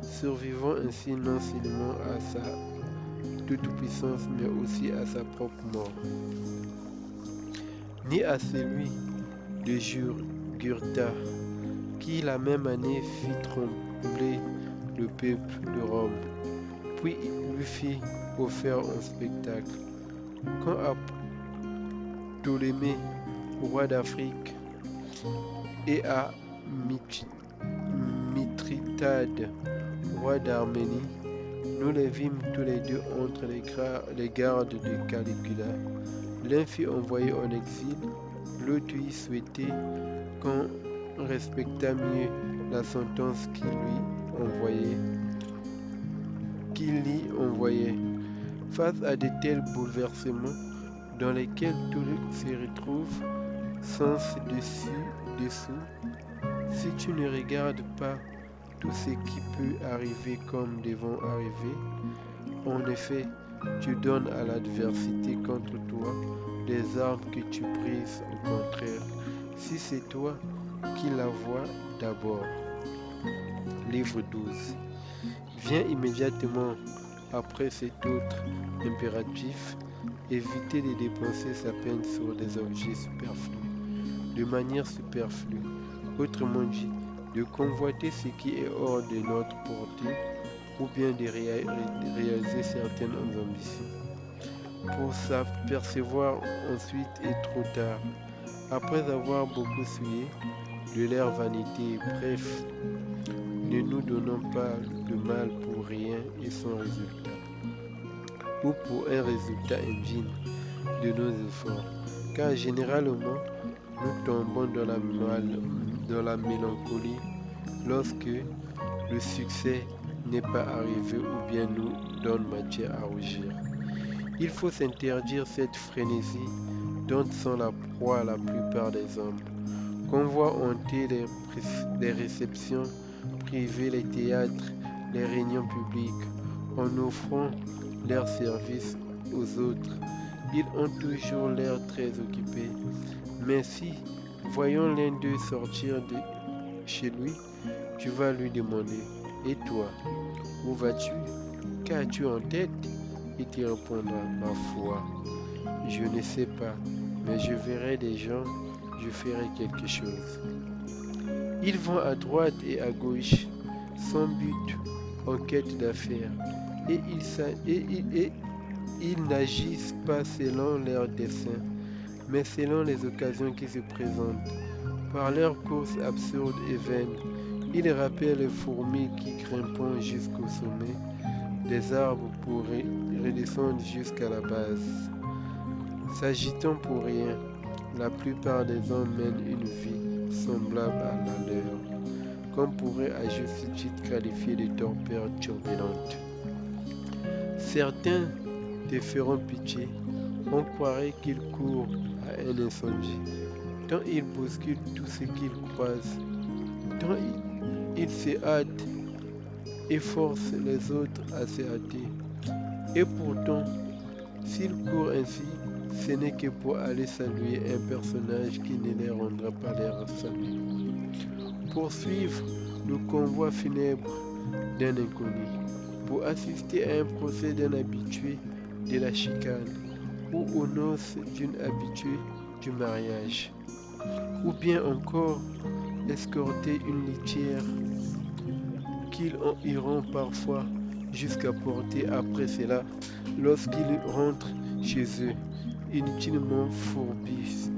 [SPEAKER 1] survivant ainsi non seulement à sa toute-puissance, mais aussi à sa propre mort, ni à celui de Jugurtha, qui la même année fit trembler le peuple de Rome, puis lui fit offert un spectacle. Quand à Ptolémée, roi d'Afrique, et à Mithridate, roi d'Arménie, nous les vîmes tous les deux entre les gardes de Caligula. L'un fut envoyé en exil, l'autre y souhaitait qu'on respectât mieux la sentence qu'il y envoyait. Face à de tels bouleversements dans lesquels tout se retrouve sens dessous, si tu ne regardes pas tout ce qui peut arriver comme devant arriver, en effet, tu donnes à l'adversité contre toi des armes que tu brises au contraire, si c'est toi qui la vois d'abord. Livre 12. Vient immédiatement après cet autre impératif, éviter de dépenser sa peine sur des objets superflus, de manière superflue, autrement dit, de convoiter ce qui est hors de notre portée, ou bien de réaliser certaines ambitions, pour s'apercevoir ensuite est trop tard, après avoir beaucoup souillé de leur vanité. Bref, ne nous donnons pas de mal pour rien et sans résultat, ou pour un résultat indigne de nos efforts, car généralement nous tombons dans la mélancolie lorsque le succès n'est pas arrivé ou bien nous donne matière à rougir. Il faut s'interdire cette frénésie dont sont la proie la plupart des hommes, qu'on voit hanter les réceptions privées, les théâtres, les réunions publiques, en offrant leurs services aux autres. Ils ont toujours l'air très occupés. Mais si, voyons l'un d'eux sortir de chez lui, tu vas lui demander « Et toi, où vas-tu? Qu'as-tu en tête ?» Il te répondra « Ma foi, je ne sais pas, mais je verrai des gens, je ferai quelque chose. » Ils vont à droite et à gauche, sans but, en quête d'affaires, et ils n'agissent pas selon leurs desseins, mais selon les occasions qui se présentent. Par leurs courses absurdes et vaines, ils rappellent les fourmis qui grimpent jusqu'au sommet des arbres pour redescendre jusqu'à la base. S'agitant pour rien, la plupart des hommes mènent une vie semblable à la leur, qu'on pourrait à juste titre qualifier de torpeur turbulente. Certains te feront pitié, on croirait qu'ils courent à un incendie, tant ils bousculent tout ce qu'ils croisent, tant ils se hâtent et forcent les autres à se hâter. Et pourtant, s'ils courent ainsi, ce n'est que pour aller saluer un personnage qui ne les rendra pas leur salut, pour suivre le convoi funèbre d'un inconnu, pour assister à un procès d'un habitué de la chicane, ou aux noces d'une habituée du mariage, ou bien encore escorter une litière qu'ils iront parfois jusqu'à porter après cela lorsqu'ils rentrent chez eux, inutilement fourbis.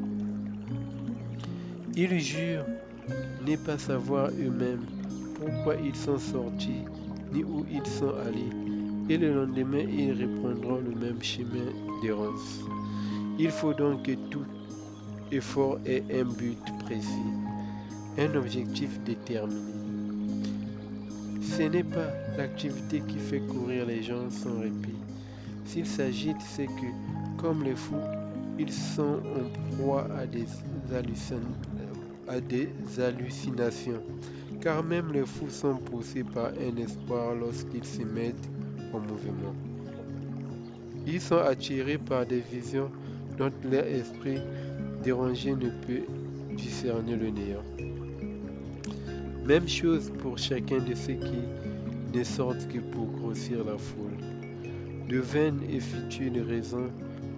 [SPEAKER 1] Ils jurent ne pas savoir eux-mêmes pourquoi ils sont sortis ni où ils sont allés, et le lendemain ils reprendront le même chemin d'errance. Il faut donc que tout effort ait un but précis, un objectif déterminé. Ce n'est pas l'activité qui fait courir les gens sans répit. S'ils s'agitent, c'est que, comme les fous, ils sont en proie à des hallucinations, car même les fous sont poussés par un espoir lorsqu'ils se mettent en mouvement. Ils sont attirés par des visions dont leur esprit dérangé ne peut discerner le néant. Même chose pour chacun de ceux qui ne sortent que pour grossir la foule. De vaines et futiles raisons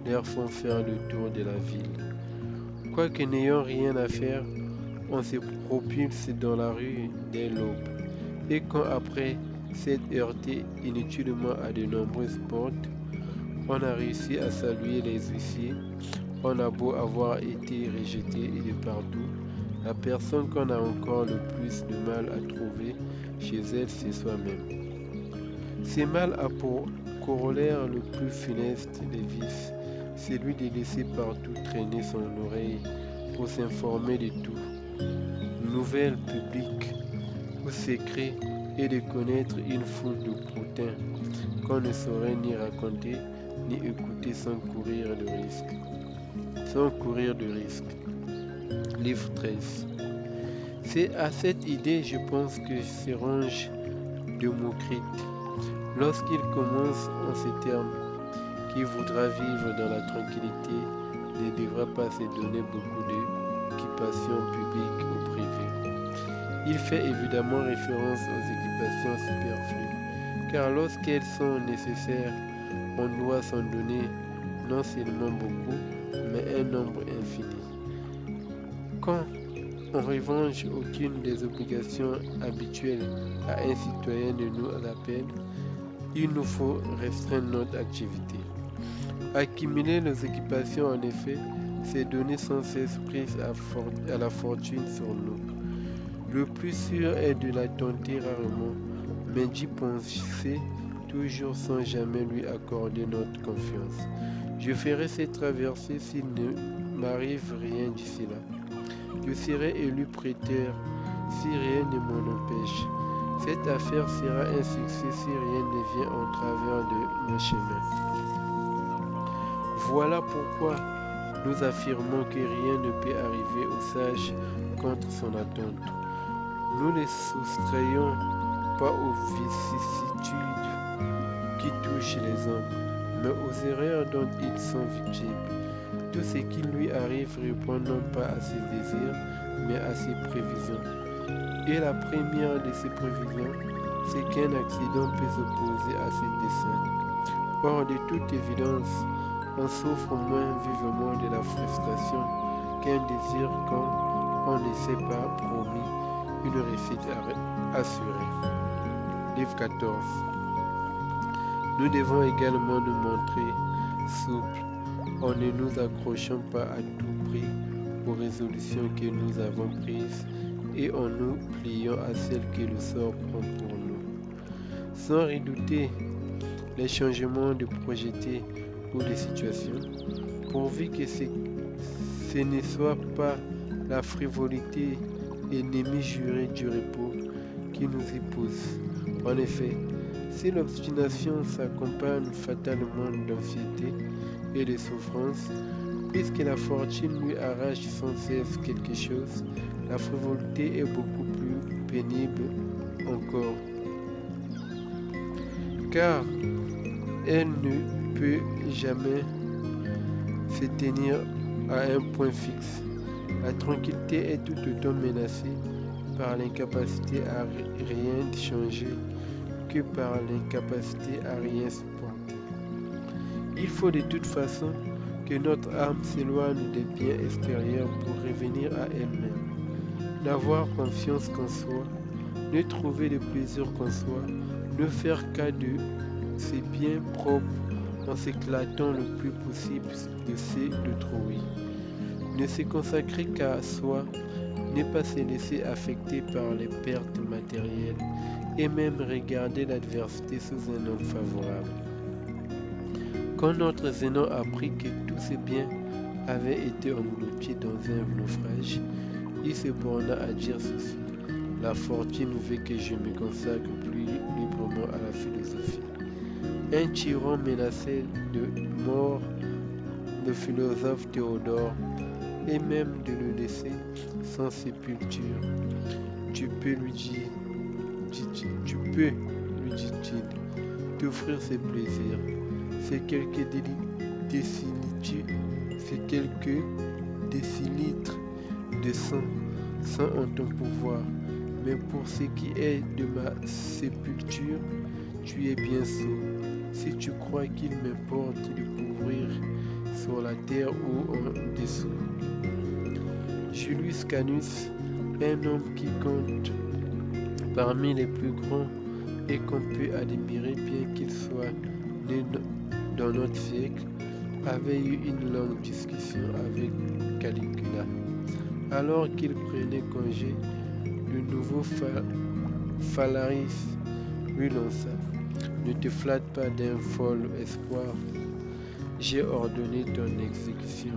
[SPEAKER 1] leur font faire le tour de la ville. Quoique n'ayant rien à faire, on se propulse dans la rue dès l'aube. Et quand après s'être heurté inutilement à de nombreuses portes, on a réussi à saluer les huissiers, on a beau avoir été rejeté et de partout, la personne qu'on a encore le plus de mal à trouver chez elle, c'est soi-même. Ce mal a pour corollaire le plus funeste des vices, celui de laisser partout traîner son oreille pour s'informer de tout, nouvelles publiques ou secrets, et de connaître une foule de potins qu'on ne saurait ni raconter ni écouter sans courir de risque. Livre 13. C'est à cette idée, je pense, que se range Démocrite lorsqu'il commence en ces termes: qui voudra vivre dans la tranquillité ne devra pas se donner beaucoup d'occupations publiques ou privées. Il fait évidemment référence aux occupations superflues, car lorsqu'elles sont nécessaires, on doit s'en donner non seulement beaucoup, mais un nombre infini. Quand, en revanche, aucune des obligations habituelles à un citoyen ne nous appelle, il nous faut restreindre notre activité. Accumuler les occupations, en effet, c'est donner sans cesse prise à la fortune sur nous. Le plus sûr est de la tenter rarement, mais d'y penser toujours sans jamais lui accorder notre confiance. Je ferai cette traversée s'il ne m'arrive rien d'ici là. Je serai élu prêteur si rien ne m'en empêche. Cette affaire sera un succès si rien ne vient en travers de nos chemins. Voilà pourquoi nous affirmons que rien ne peut arriver aux sages contre son attente. Nous ne soustrayons pas aux vicissitudes qui touchent les hommes, mais aux erreurs dont ils sont victimes. Tout ce qui lui arrive répond non pas à ses désirs, mais à ses prévisions. Et la première de ces prévisions, c'est qu'un accident peut s'opposer à ses desseins. Or, de toute évidence, on souffre moins vivement de la frustration qu'un désir quand on ne s'est pas promis une réussite assurée. Livre 14. Nous devons également nous montrer souples en ne nous accrochant pas à tout prix aux résolutions que nous avons prises et en nous pliant à celles que le sort prend pour nous, sans redouter les changements de projetés ou de situations, pourvu que ce ne soit pas la frivolité, ennemi juré du repos, qui nous y pousse. En effet, si l'obstination s'accompagne fatalement d'anxiété et de souffrance, puisque la fortune lui arrache sans cesse quelque chose, la frivolité est beaucoup plus pénible encore, car elle ne peut jamais se tenir à un point fixe. La tranquillité est tout autant menacée par l'incapacité à rien changer que par l'incapacité à rien supporter. Il faut de toute façon que notre âme s'éloigne des biens extérieurs pour revenir à elle-même, n'avoir confiance qu'en soi, ne trouver de plaisir qu'en soi, ne faire cas de ses biens propres en s'éclatant le plus possible de ceux d'autrui, ne se consacrer qu'à soi, ne pas se laisser affecter par les pertes matérielles et même regarder l'adversité sous un angle favorable. Quand notre Zénon apprit que tous ses biens avaient été engloutis dans un naufrage, il se borna à dire ceci: la fortune veut que je me consacre plus librement à la philosophie. Un tyran menaçait de mort le philosophe Théodore et même de le laisser sans sépulture. Tu peux, lui dit-il, t'offrir ses plaisirs. C'est quelques décilitres de sang en ton pouvoir, mais pour ce qui est de ma sépulture, tu es bien sot. Si tu crois qu'il m'importe de couvrir sur la terre ou en dessous. Julius Canus, un homme qui compte parmi les plus grands et qu'on peut admirer bien qu'il soit né dans notre siècle, avait eu une longue discussion avec Caligula. Alors qu'il prenait congé, le nouveau Phalaris lui lança: « Ne te flatte pas d'un fol espoir, j'ai ordonné ton exécution.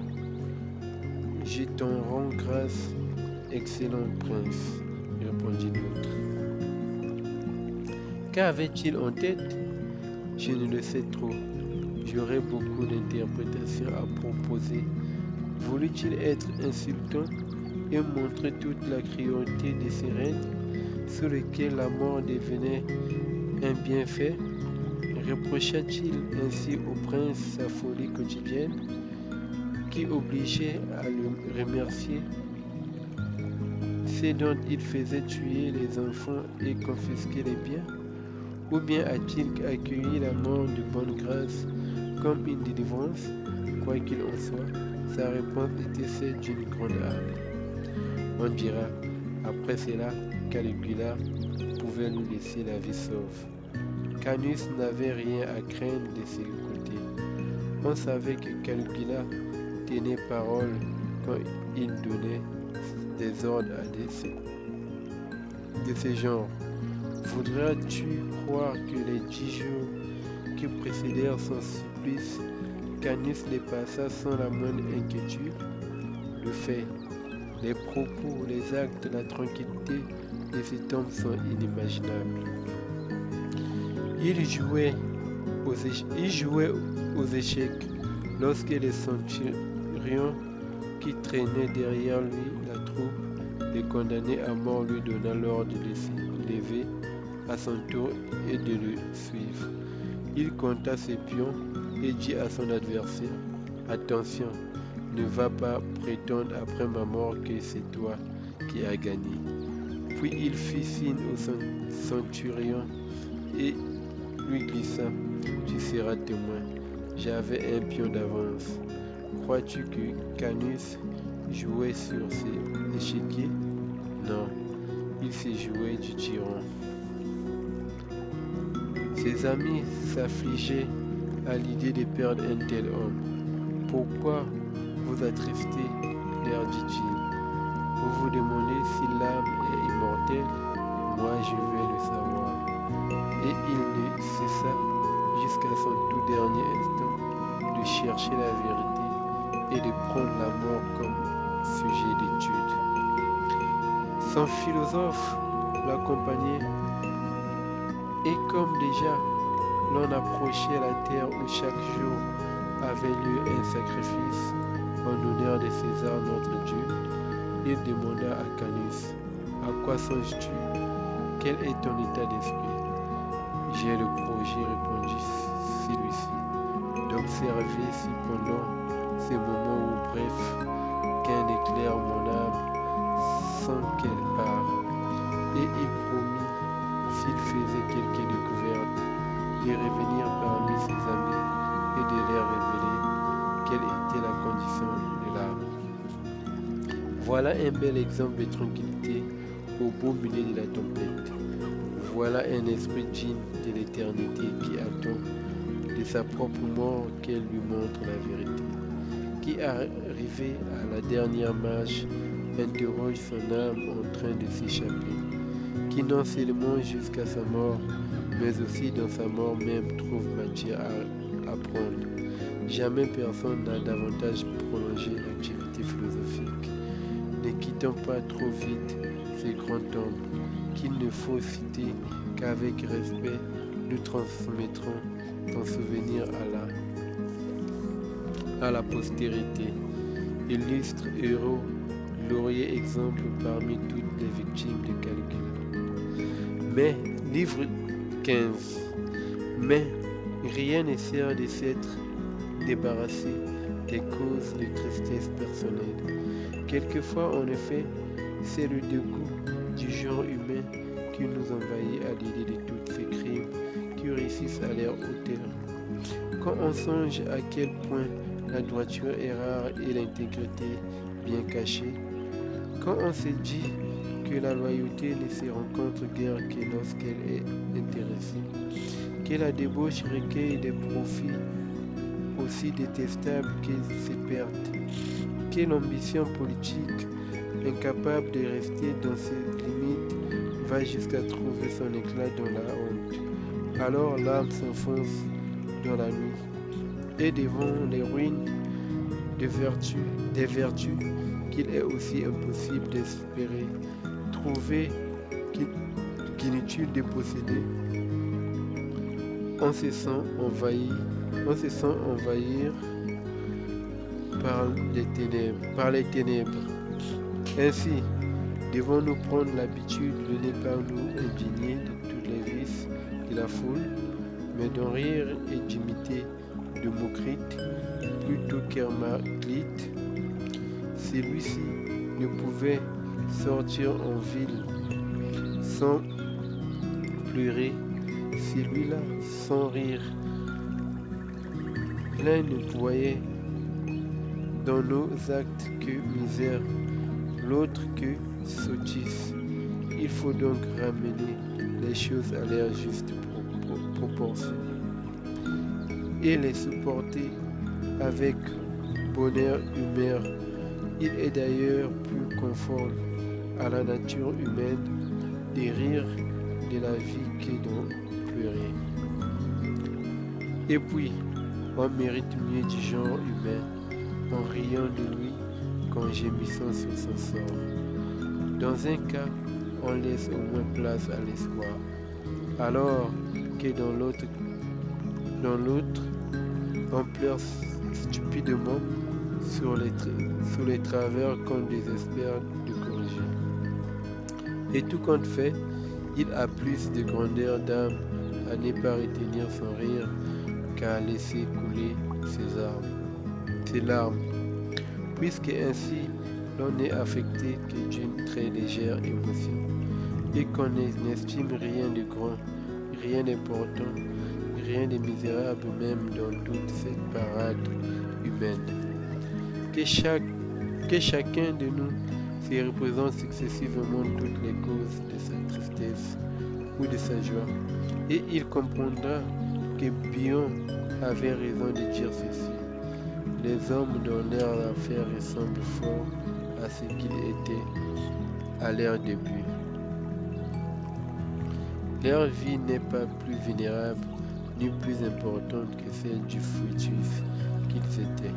[SPEAKER 1] Je t'en rends grâce, excellent prince, répondit l'autre. Qu'avait-il en tête? Je ne le sais trop. J'aurais beaucoup d'interprétations à proposer. Voulut-il être insultant et montrer toute la cruauté de ces reines, sous lesquelles la mort devenait un bienfait? Reprocha-t-il ainsi au prince sa folie quotidienne, qui obligeait à le remercier, c'est dont il faisait tuer les enfants et confisquer les biens? Ou bien a-t-il accueilli la mort de bonne grâce comme une délivrance? Quoi qu'il en soit, sa réponse était celle d'une grande âme. On dira, après cela, Caligula pouvait nous laisser la vie sauve. Canus n'avait rien à craindre de ses côtés. On savait que Caligula tenait parole quand il donnait des ordres de ce genre. Voudras-tu croire que les 10 jours qui précédèrent son supplice, Canus les passa sans la moindre inquiétude? Le fait, les propos, les actes, la tranquillité de cet homme sont inimaginables. Il jouait aux échecs lorsque les centurions qui traînaient derrière lui la troupe des condamnés à mort lui donna l'ordre de se lever à son tour et de le suivre. Il compta ses pions et dit à son adversaire: « Attention, ne va pas prétendre après ma mort que c'est toi qui as gagné. » Puis il fit signe au centurion et lui glissa: « Tu seras témoin. J'avais un pion d'avance. » Crois-tu que Canus jouait sur ses échiquiers? Non, il s'est joué du tyran. Ses amis s'affligeaient à l'idée de perdre un tel homme. Pourquoi vous attristez, leur dit-il? Vous vous demandez si l'âme est immortelle? Moi je vais le savoir. Et il ne cessa jusqu'à son tout dernier instant de chercher la vérité et de prendre la mort comme sujet d'étude. Son philosophe l'accompagnait, et comme déjà l'on approchait la terre où chaque jour avait lieu un sacrifice en honneur de César notre Dieu, il demanda à Canus: « À quoi songes-tu? Quel est ton état d'esprit? » « J'ai le projet, répondit celui-ci, d'observer cependant ces moments où, bref, qu'un éclaire mon âme sans qu'elle part. Et il promit, s'il faisait quelques découvertes, de revenir parmi ses amis et de leur révéler quelle était la condition de l'âme. Voilà un bel exemple de tranquillité au beau milieu de la tempête. Voilà un esprit digne de l'éternité qui attend de sa propre mort qu'elle lui montre la vérité, qui, arrivé à la dernière marche, interroge son âme en train de s'échapper, qui non seulement jusqu'à sa mort, mais aussi dans sa mort même trouve matière à apprendre. Jamais personne n'a davantage prolongé l'activité philosophique. Ne quittons pas trop vite ces grands tombes, qu'il ne faut citer qu'avec respect nous transmettrons ton souvenir à la postérité. Illustre héros, glorieux exemple parmi toutes les victimes de Caligula. Mais, livre 15. Mais, rien ne sert de s'être débarrassé des causes de tristesse personnelle. Quelquefois, en effet, c'est le dégoût du genre humain qui nous envahit à l'idée de tous ces crimes qui réussissent à leur hauteur. Quand on songe à quel point la droiture est rare et l'intégrité bien cachée, quand on se dit que la loyauté ne se rencontre guère que lorsqu'elle est intéressée, que la débauche recueille des profits aussi détestables que ses pertes, que l'ambition politique, incapable de rester dans ses limites, va jusqu'à trouver son éclat dans la honte. Alors l'âme s'enfonce dans la nuit, et devant les ruines des vertus qu'il est aussi impossible d'espérer, trouver qu'inutile de posséder, on se sent envahir par les ténèbres. Ainsi, devons-nous prendre l'habitude de ne pas nous indigner de tous les vices de la foule, mais d'en rire et d'imiter Démocrite plutôt qu'Hermaclite. Celui-ci ne pouvait sortir en ville sans pleurer, celui-là sans rire. L'un ne voyait dans nos actes que misère, l'autre que sottise. Il faut donc ramener les choses à leur juste proportion et les supporter avec bonheur humain. Il est d'ailleurs plus conforme à la nature humaine de rire de la vie que d'en pleurer. Et puis, on mérite mieux du genre humain en riant de lui qu'en gémissant sur son sort. Dans un cas, on laisse au moins place à l'espoir, alors que dans l'autre, on pleure stupidement sur les travers qu'on désespère de corriger. Et tout compte fait, il a plus de grandeur d'âme à ne pas retenir son rire qu'à laisser couler ses larmes, puisque ainsi l'on n'est affecté que d'une très légère émotion, et qu'on n'estime rien de grand, rien d'important, rien de misérable même dans toute cette parade humaine. Que chacun de nous se représente successivement toutes les causes de sa tristesse ou de sa joie, et il comprendra que Bion avait raison de dire ceci: les hommes dans leur affaire ressemblent fort à ce qu'ils étaient à leur début. Leur vie n'est pas plus vénérable ni plus importante que celle du fugitif qu'ils étaient.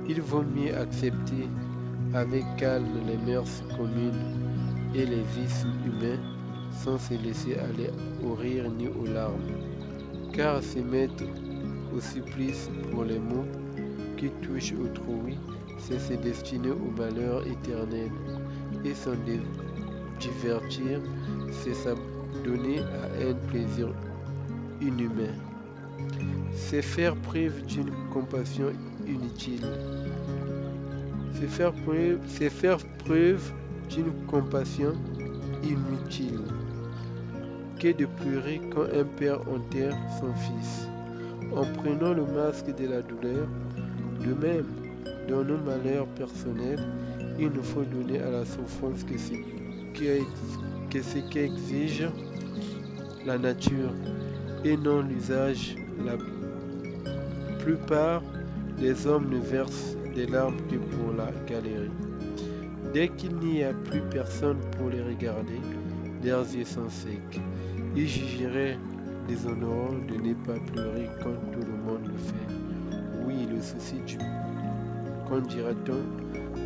[SPEAKER 1] Il vaut mieux accepter avec calme les mœurs communes et les vices humains sans se laisser aller au rire ni aux larmes, car se mettre au supplice pour les maux qui touchent autrui, c'est se destiner au malheur éternel, et s'en divertir, c'est s'adonner à un plaisir inhumain. C'est faire preuve d'une compassion inutile. C'est faire preuve d'une compassion inutile que de pleurer quand un père enterre son fils, en prenant le masque de la douleur. De même, dans nos malheurs personnels, il nous faut donner à la souffrance que ce qu'exige la nature et non l'usage. La plupart des hommes ne versent des larmes que pour la galerie. Dès qu'il n'y a plus personne pour les regarder, leurs yeux sont secs. Ils jugeraient déshonorant de ne pas pleurer quand tout le monde le fait. Oui, le souci du qu'en dira-t-on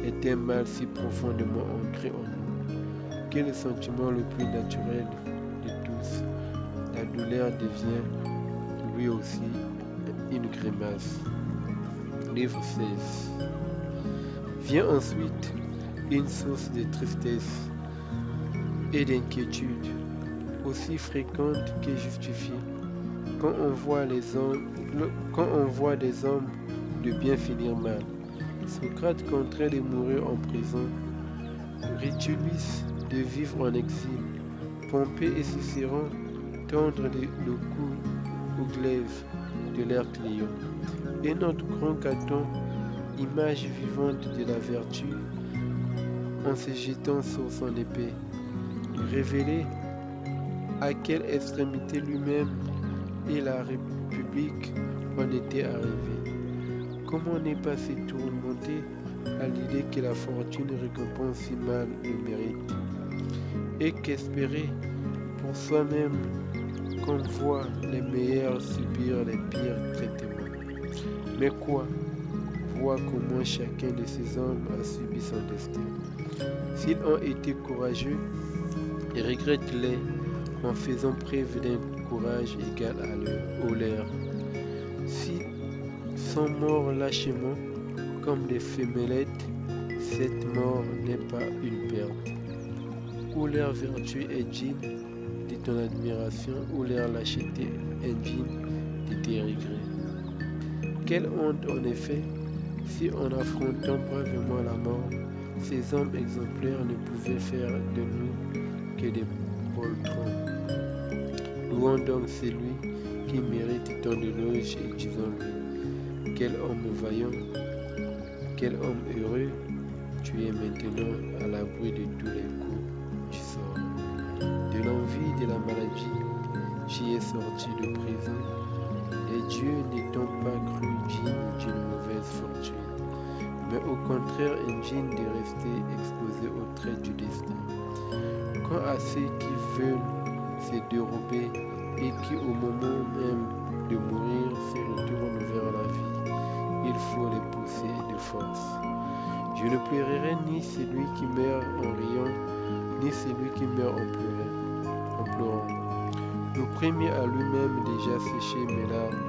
[SPEAKER 1] est un mal si profondément ancré en nous que le sentiment le plus naturel de tous. La douleur devient lui aussi une grimace. Livre 16. Vient ensuite une source de tristesse et d'inquiétude, aussi fréquente que justifiée, quand on voit des hommes de bien finir mal. Socrate, contraint de mourir en prison, Rutilius de vivre en exil. Pompée et Cicéron tendre le cou au glaive de leurs clients. Et notre grand Caton, image vivante de la vertu, en se jetant sur son épée, révélait à quelle extrémité lui-même et la République en étaient arrivés. Comment ne pas se tourmenter à l'idée que la fortune récompense si mal le mérite, et qu'espérer pour soi-même qu'on voit les meilleurs subir les pires traitements. Mais quoi? Vois comment chacun de ces hommes a subi son destin. S'ils ont été courageux, regrette-les en faisant preuve d'un courage égal au leur. Si sont morts lâchement comme des fémelettes, cette mort n'est pas une perte. Ou leur vertu est digne de ton admiration, ou leur lâcheté indigne de tes regrets. Quelle honte en effet, si en affrontant bravement la mort, ces hommes exemplaires ne pouvaient faire de nous que des poltrons. Louons donc celui qui mérite tant d'éloges et disons-lui: quel homme vaillant, quel homme heureux, tu es maintenant à l'abri de tous les coups du sort. De l'envie de la maladie, j'y ai sorti de prison. Les dieux n'étant pas cru dignes d'une mauvaise fortune, mais au contraire indignes de rester exposés aux traits du destin. Quant à ceux qui veulent se dérober et qui au moment même de mourir se retournent vers la vie, il faut les pousser de force. Je ne pleurerai ni celui qui meurt en riant, ni celui qui meurt en pleurant. Le premier a lui-même déjà séché mes larmes.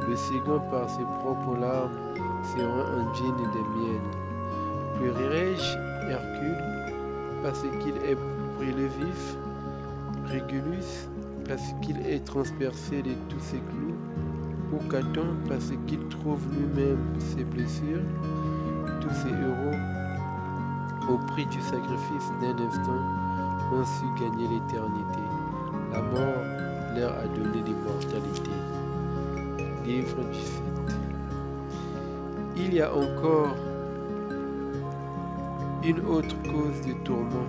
[SPEAKER 1] Le second, par ses propres larmes, sera indigne des miennes. Pleurerai-je Hercule parce qu'il est brûlé vif, Régulus parce qu'il est transpercé de tous ses clous, ou Caton parce qu'il trouve lui-même ses blessures? Tous ces héros, au prix du sacrifice d'un instant, ont su gagner l'éternité. La mort leur a donné l'immortalité. Livre du 7. Il y a encore une autre cause de tourment,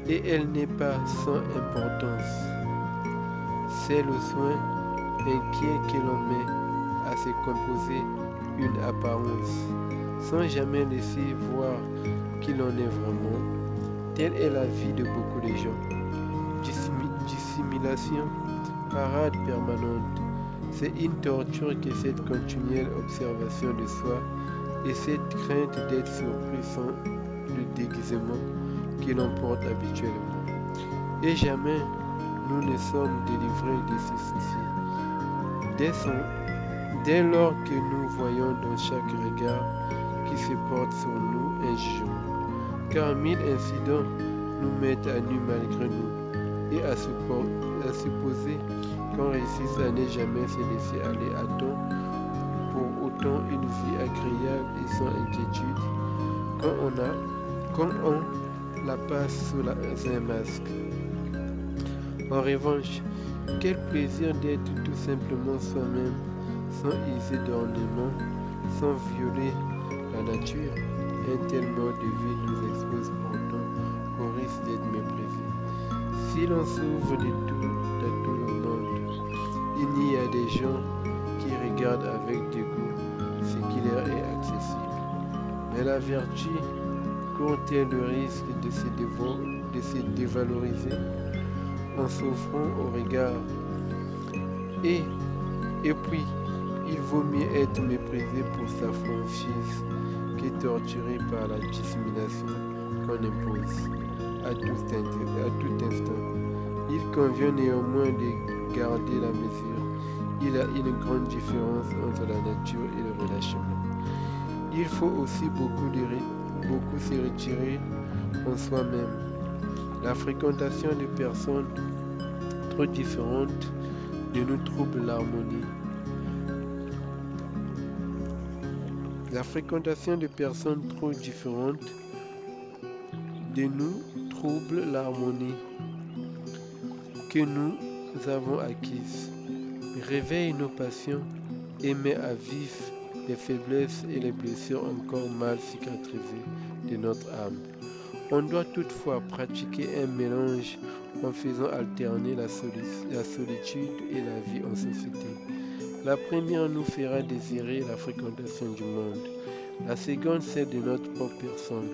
[SPEAKER 1] et elle n'est pas sans importance. C'est le soin inquiet que l'on met à se composer une apparence, sans jamais laisser voir qui l'on est vraiment. Telle est la vie de beaucoup de gens. Dissimulation, parade permanente. C'est une torture que cette continuelle observation de soi et cette crainte d'être surpris sans le déguisement que l'on porte habituellement. Et jamais nous ne sommes délivrés de ces soucis. Dès lors que nous voyons dans chaque regard qui se porte sur nous un jugement, car 1000 incidents nous mettent à nu malgré nous, et à supposer qu'on réussisse à ne jamais se laisser aller à temps, pour autant une vie agréable et sans inquiétude, quand on la passe sous un masque. En revanche, quel plaisir d'être tout simplement soi-même, sans user d'ornements, sans violer la nature. Un tel mode de vie nous expose pourtant au risque d'être méprisé. Si l'on s'ouvre de tout le monde, il y a des gens qui regardent avec dégoût ce qui leur est accessible. Mais la vertu court-elle le risque de se dévaloriser en s'offrant au regard? Et puis, il vaut mieux être méprisé pour sa franchise que torturé par la dissimulation qu'on impose à tout instant. Il convient néanmoins de garder la mesure. Il y a une grande différence entre la nature et le relâchement. Il faut aussi beaucoup se retirer en soi-même. La fréquentation de personnes trop différentes de nous trouble l'harmonie. La fréquentation de personnes trop différentes de nous trouble l'harmonie que nous avons acquise. Réveille nos passions et met à vif les faiblesses et les blessures encore mal cicatrisées de notre âme. On doit toutefois pratiquer un mélange en faisant alterner la solitude et la vie en société. La première nous fera désirer la fréquentation du monde, la seconde celle de notre propre personne,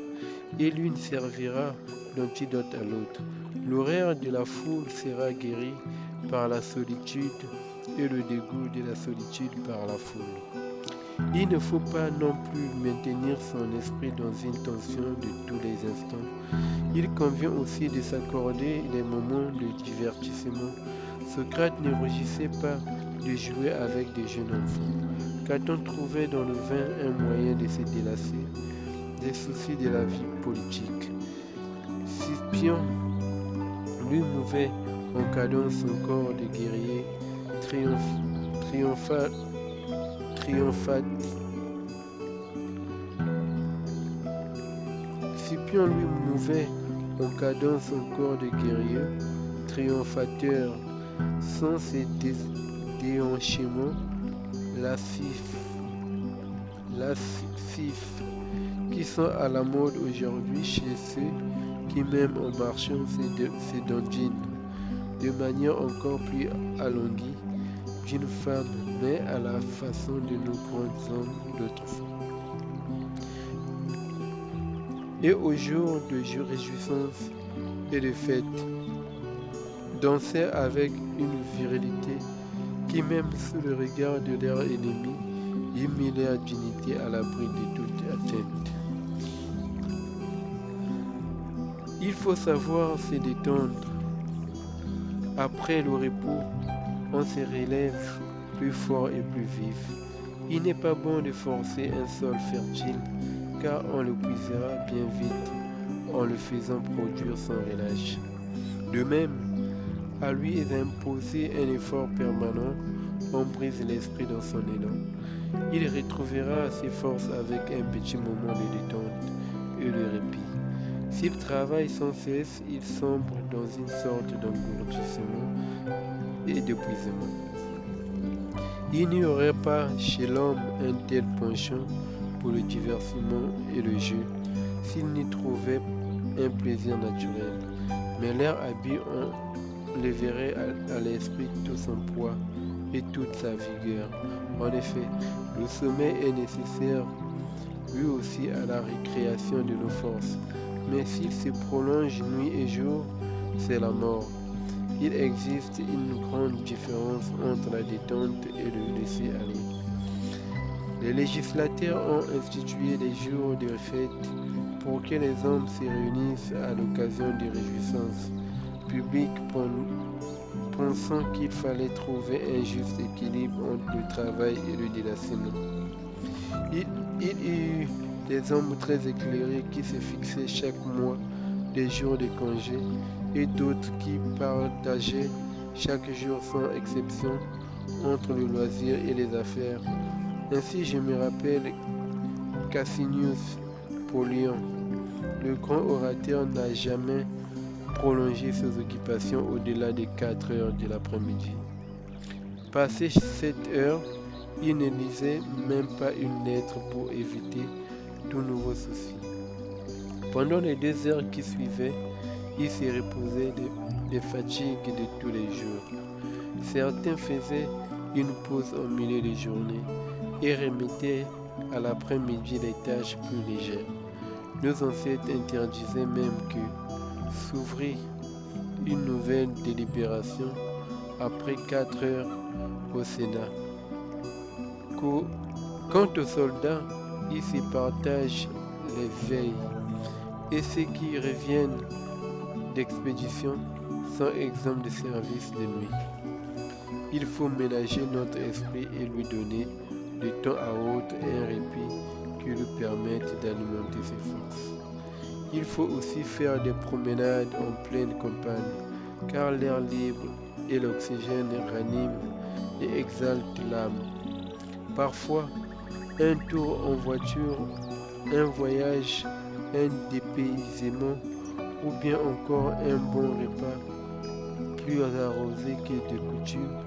[SPEAKER 1] et l'une servira d'antidote à l'autre. L'horaire de la foule sera guéri par la solitude et le dégoût de la solitude par la foule. Il ne faut pas non plus maintenir son esprit dans une tension de tous les instants. Il convient aussi de s'accorder des moments de divertissement. Socrate ne rougissait pas de jouer avec des jeunes enfants. Qu'a-t-on trouvé dans le vin un moyen de se délasser des soucis de la vie politique? Scipion lui mouvait en cadence son corps de guerrier Scipion lui mouvait en cadence son corps de guerrier triomphateur, sans ses déhanchements lascifs qui sont à la mode aujourd'hui chez ceux qui même en marchant se dandinent de manière encore plus alonguie qu'une femme, mais à la façon de nos grands hommes d'autrefois. Et au jour de réjouissance et de fête, dansaient avec une virilité qui, même sous le regard de leurs ennemis, y mit leur dignité à l'abri de toute atteinte. Il faut savoir se détendre. Après le repos, on se relève plus fort et plus vif. Il n'est pas bon de forcer un sol fertile, car on l'épuisera bien vite en le faisant produire sans relâche. De même, à lui d'imposer un effort permanent, on brise l'esprit dans son élan. Il retrouvera ses forces avec un petit moment de détente et de répit. S'il travaille sans cesse, il sombre dans une sorte d'engourdissement et d'épuisement. Il n'y aurait pas chez l'homme un tel penchant pour le divertissement et le jeu s'il n'y trouvait un plaisir naturel. Mais l'air habile enlèverait à l'esprit tout son poids et toute sa vigueur. En effet, le sommeil est nécessaire lui aussi à la récréation de nos forces. Mais s'il se prolonge nuit et jour, c'est la mort. Il existe une grande différence entre la détente et le laisser-aller. Les législateurs ont institué des jours de fête pour que les hommes se réunissent à l'occasion des réjouissances publiques, pensant qu'il fallait trouver un juste équilibre entre le travail et le délassement. Il y eut des hommes très éclairés qui se fixaient chaque mois des jours de congé et d'autres qui partageaient chaque jour sans exception entre le loisir et les affaires. Ainsi, je me rappelle Cassinius Polion, le grand orateur, n'a jamais prolongé ses occupations au-delà des 4 heures de l'après-midi. Passé 7 heures, il ne lisait même pas une lettre pour éviter tout nouveau souci. Pendant les 2 heures qui suivaient, il se reposait des fatigues de tous les jours. Certains faisaient une pause au milieu de journée et remettaient à l'après-midi les tâches plus légères. Nos ancêtres interdisaient même que s'ouvrit une nouvelle délibération après 4 heures au Sénat. Quant aux soldats, ils se partagent les veilles et ceux qui reviennent d'expédition sont exempts de service de nuit. Il faut ménager notre esprit et lui donner de temps à autre un répit qui lui permette d'alimenter ses forces. Il faut aussi faire des promenades en pleine campagne, car l'air libre et l'oxygène raniment et exaltent l'âme. Parfois, un tour en voiture, un voyage, un dépaysement ou bien encore un bon repas plus arrosé que de coutume,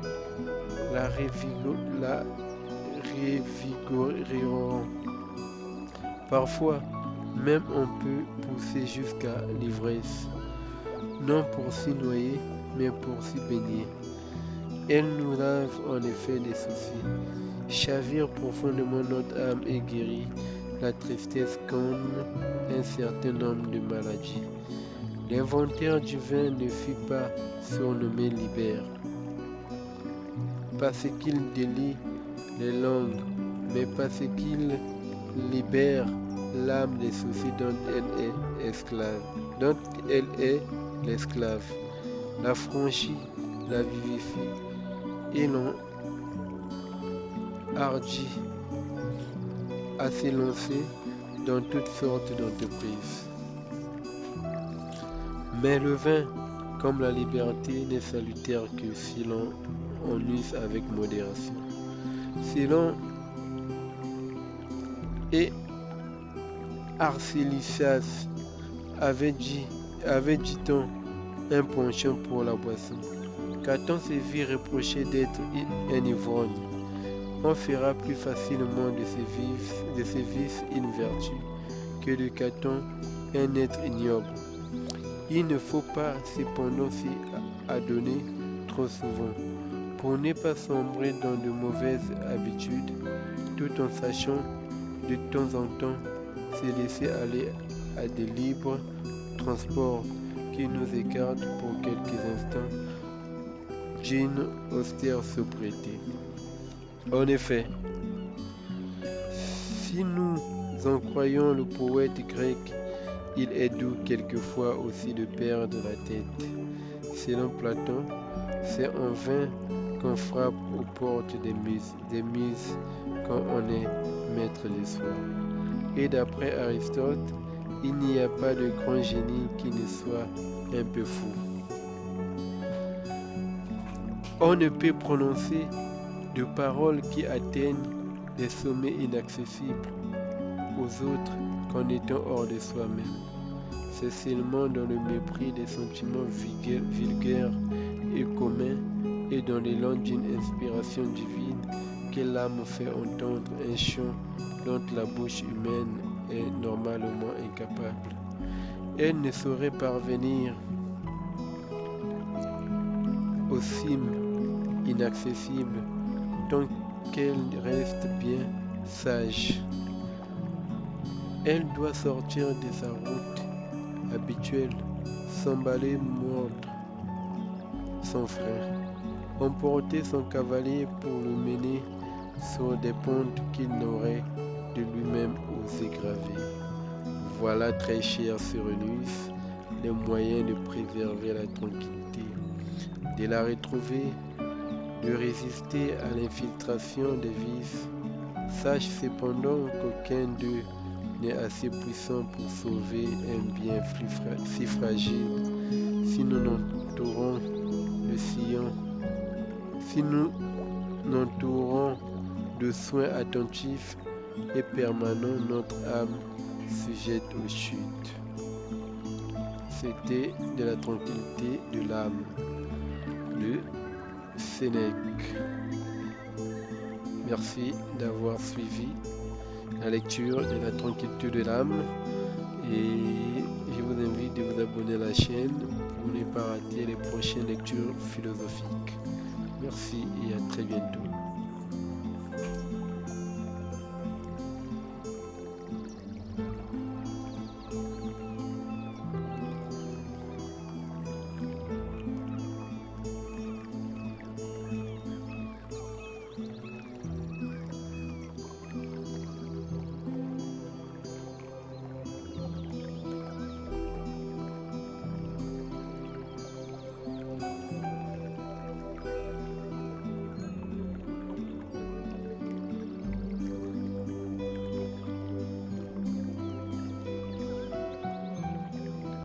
[SPEAKER 1] la revigoreront. Parfois, même on peut pousser jusqu'à l'ivresse, non pour s'y noyer, mais pour s'y baigner. Elle nous lave en effet des soucis, chavire profondément notre âme et guérit la tristesse comme un certain nombre de maladies. L'inventaire du vin ne fut pas surnommé Libère, parce qu'il délie les langues, mais parce qu'il libère l'âme des soucis dont elle est l'esclave, la franchit, la vivifie et l'on hardit à s'élancer dans toutes sortes d'entreprises. Mais le vin, comme la liberté, n'est salutaire que si l'on en use avec modération. Selon et Arcélicias avait dit-on un penchant pour la boisson. Caton se vit reprocher d'être un ivrogne. On fera plus facilement de ses vices une vertu que de Caton un être ignoble. Il ne faut pas cependant s'y adonner trop souvent, pour ne pas sombrer dans de mauvaises habitudes, tout en sachant de temps en temps se laisser aller à des libres transports qui nous écartent pour quelques instants d'une austère sobriété. En effet, si nous en croyons le poète grec, il est doux quelquefois aussi de perdre la tête. Selon Platon, c'est en vain qu'on frappe aux portes des muses quand on est maître de soi. Et d'après Aristote, il n'y a pas de grand génie qui ne soit un peu fou. On ne peut prononcer de paroles qui atteignent des sommets inaccessibles aux autres qu'en étant hors de soi-même. C'est seulement dans le mépris des sentiments vulgaires et communs et dans l'élan d'une inspiration divine que l'âme fait entendre un chant dont la bouche humaine est normalement incapable. Elle ne saurait parvenir aux cimes inaccessibles tant qu'elle reste bien sage. Elle doit sortir de sa route habituelle, s'emballer, mordre son frère, emporter son cavalier pour le mener sur des pentes qu'il n'aurait de lui-même osé graver. Voilà, très cher Cyrenius, les moyens de préserver la tranquillité, de la retrouver, de résister à l'infiltration des vices. Sache cependant qu'aucun d'eux n'est assez puissant pour sauver un bien si fragile si nous n'entourons le sillon, si nous n'entourons de soins attentifs et permanents notre âme sujette aux chutes. C'était de la tranquillité de l'âme de Sénèque. Merci d'avoir suivi la lecture de la tranquillité de l'âme et je vous invite de vous abonner à la chaîne pour ne pas rater les prochaines lectures philosophiques. Merci et à très bientôt.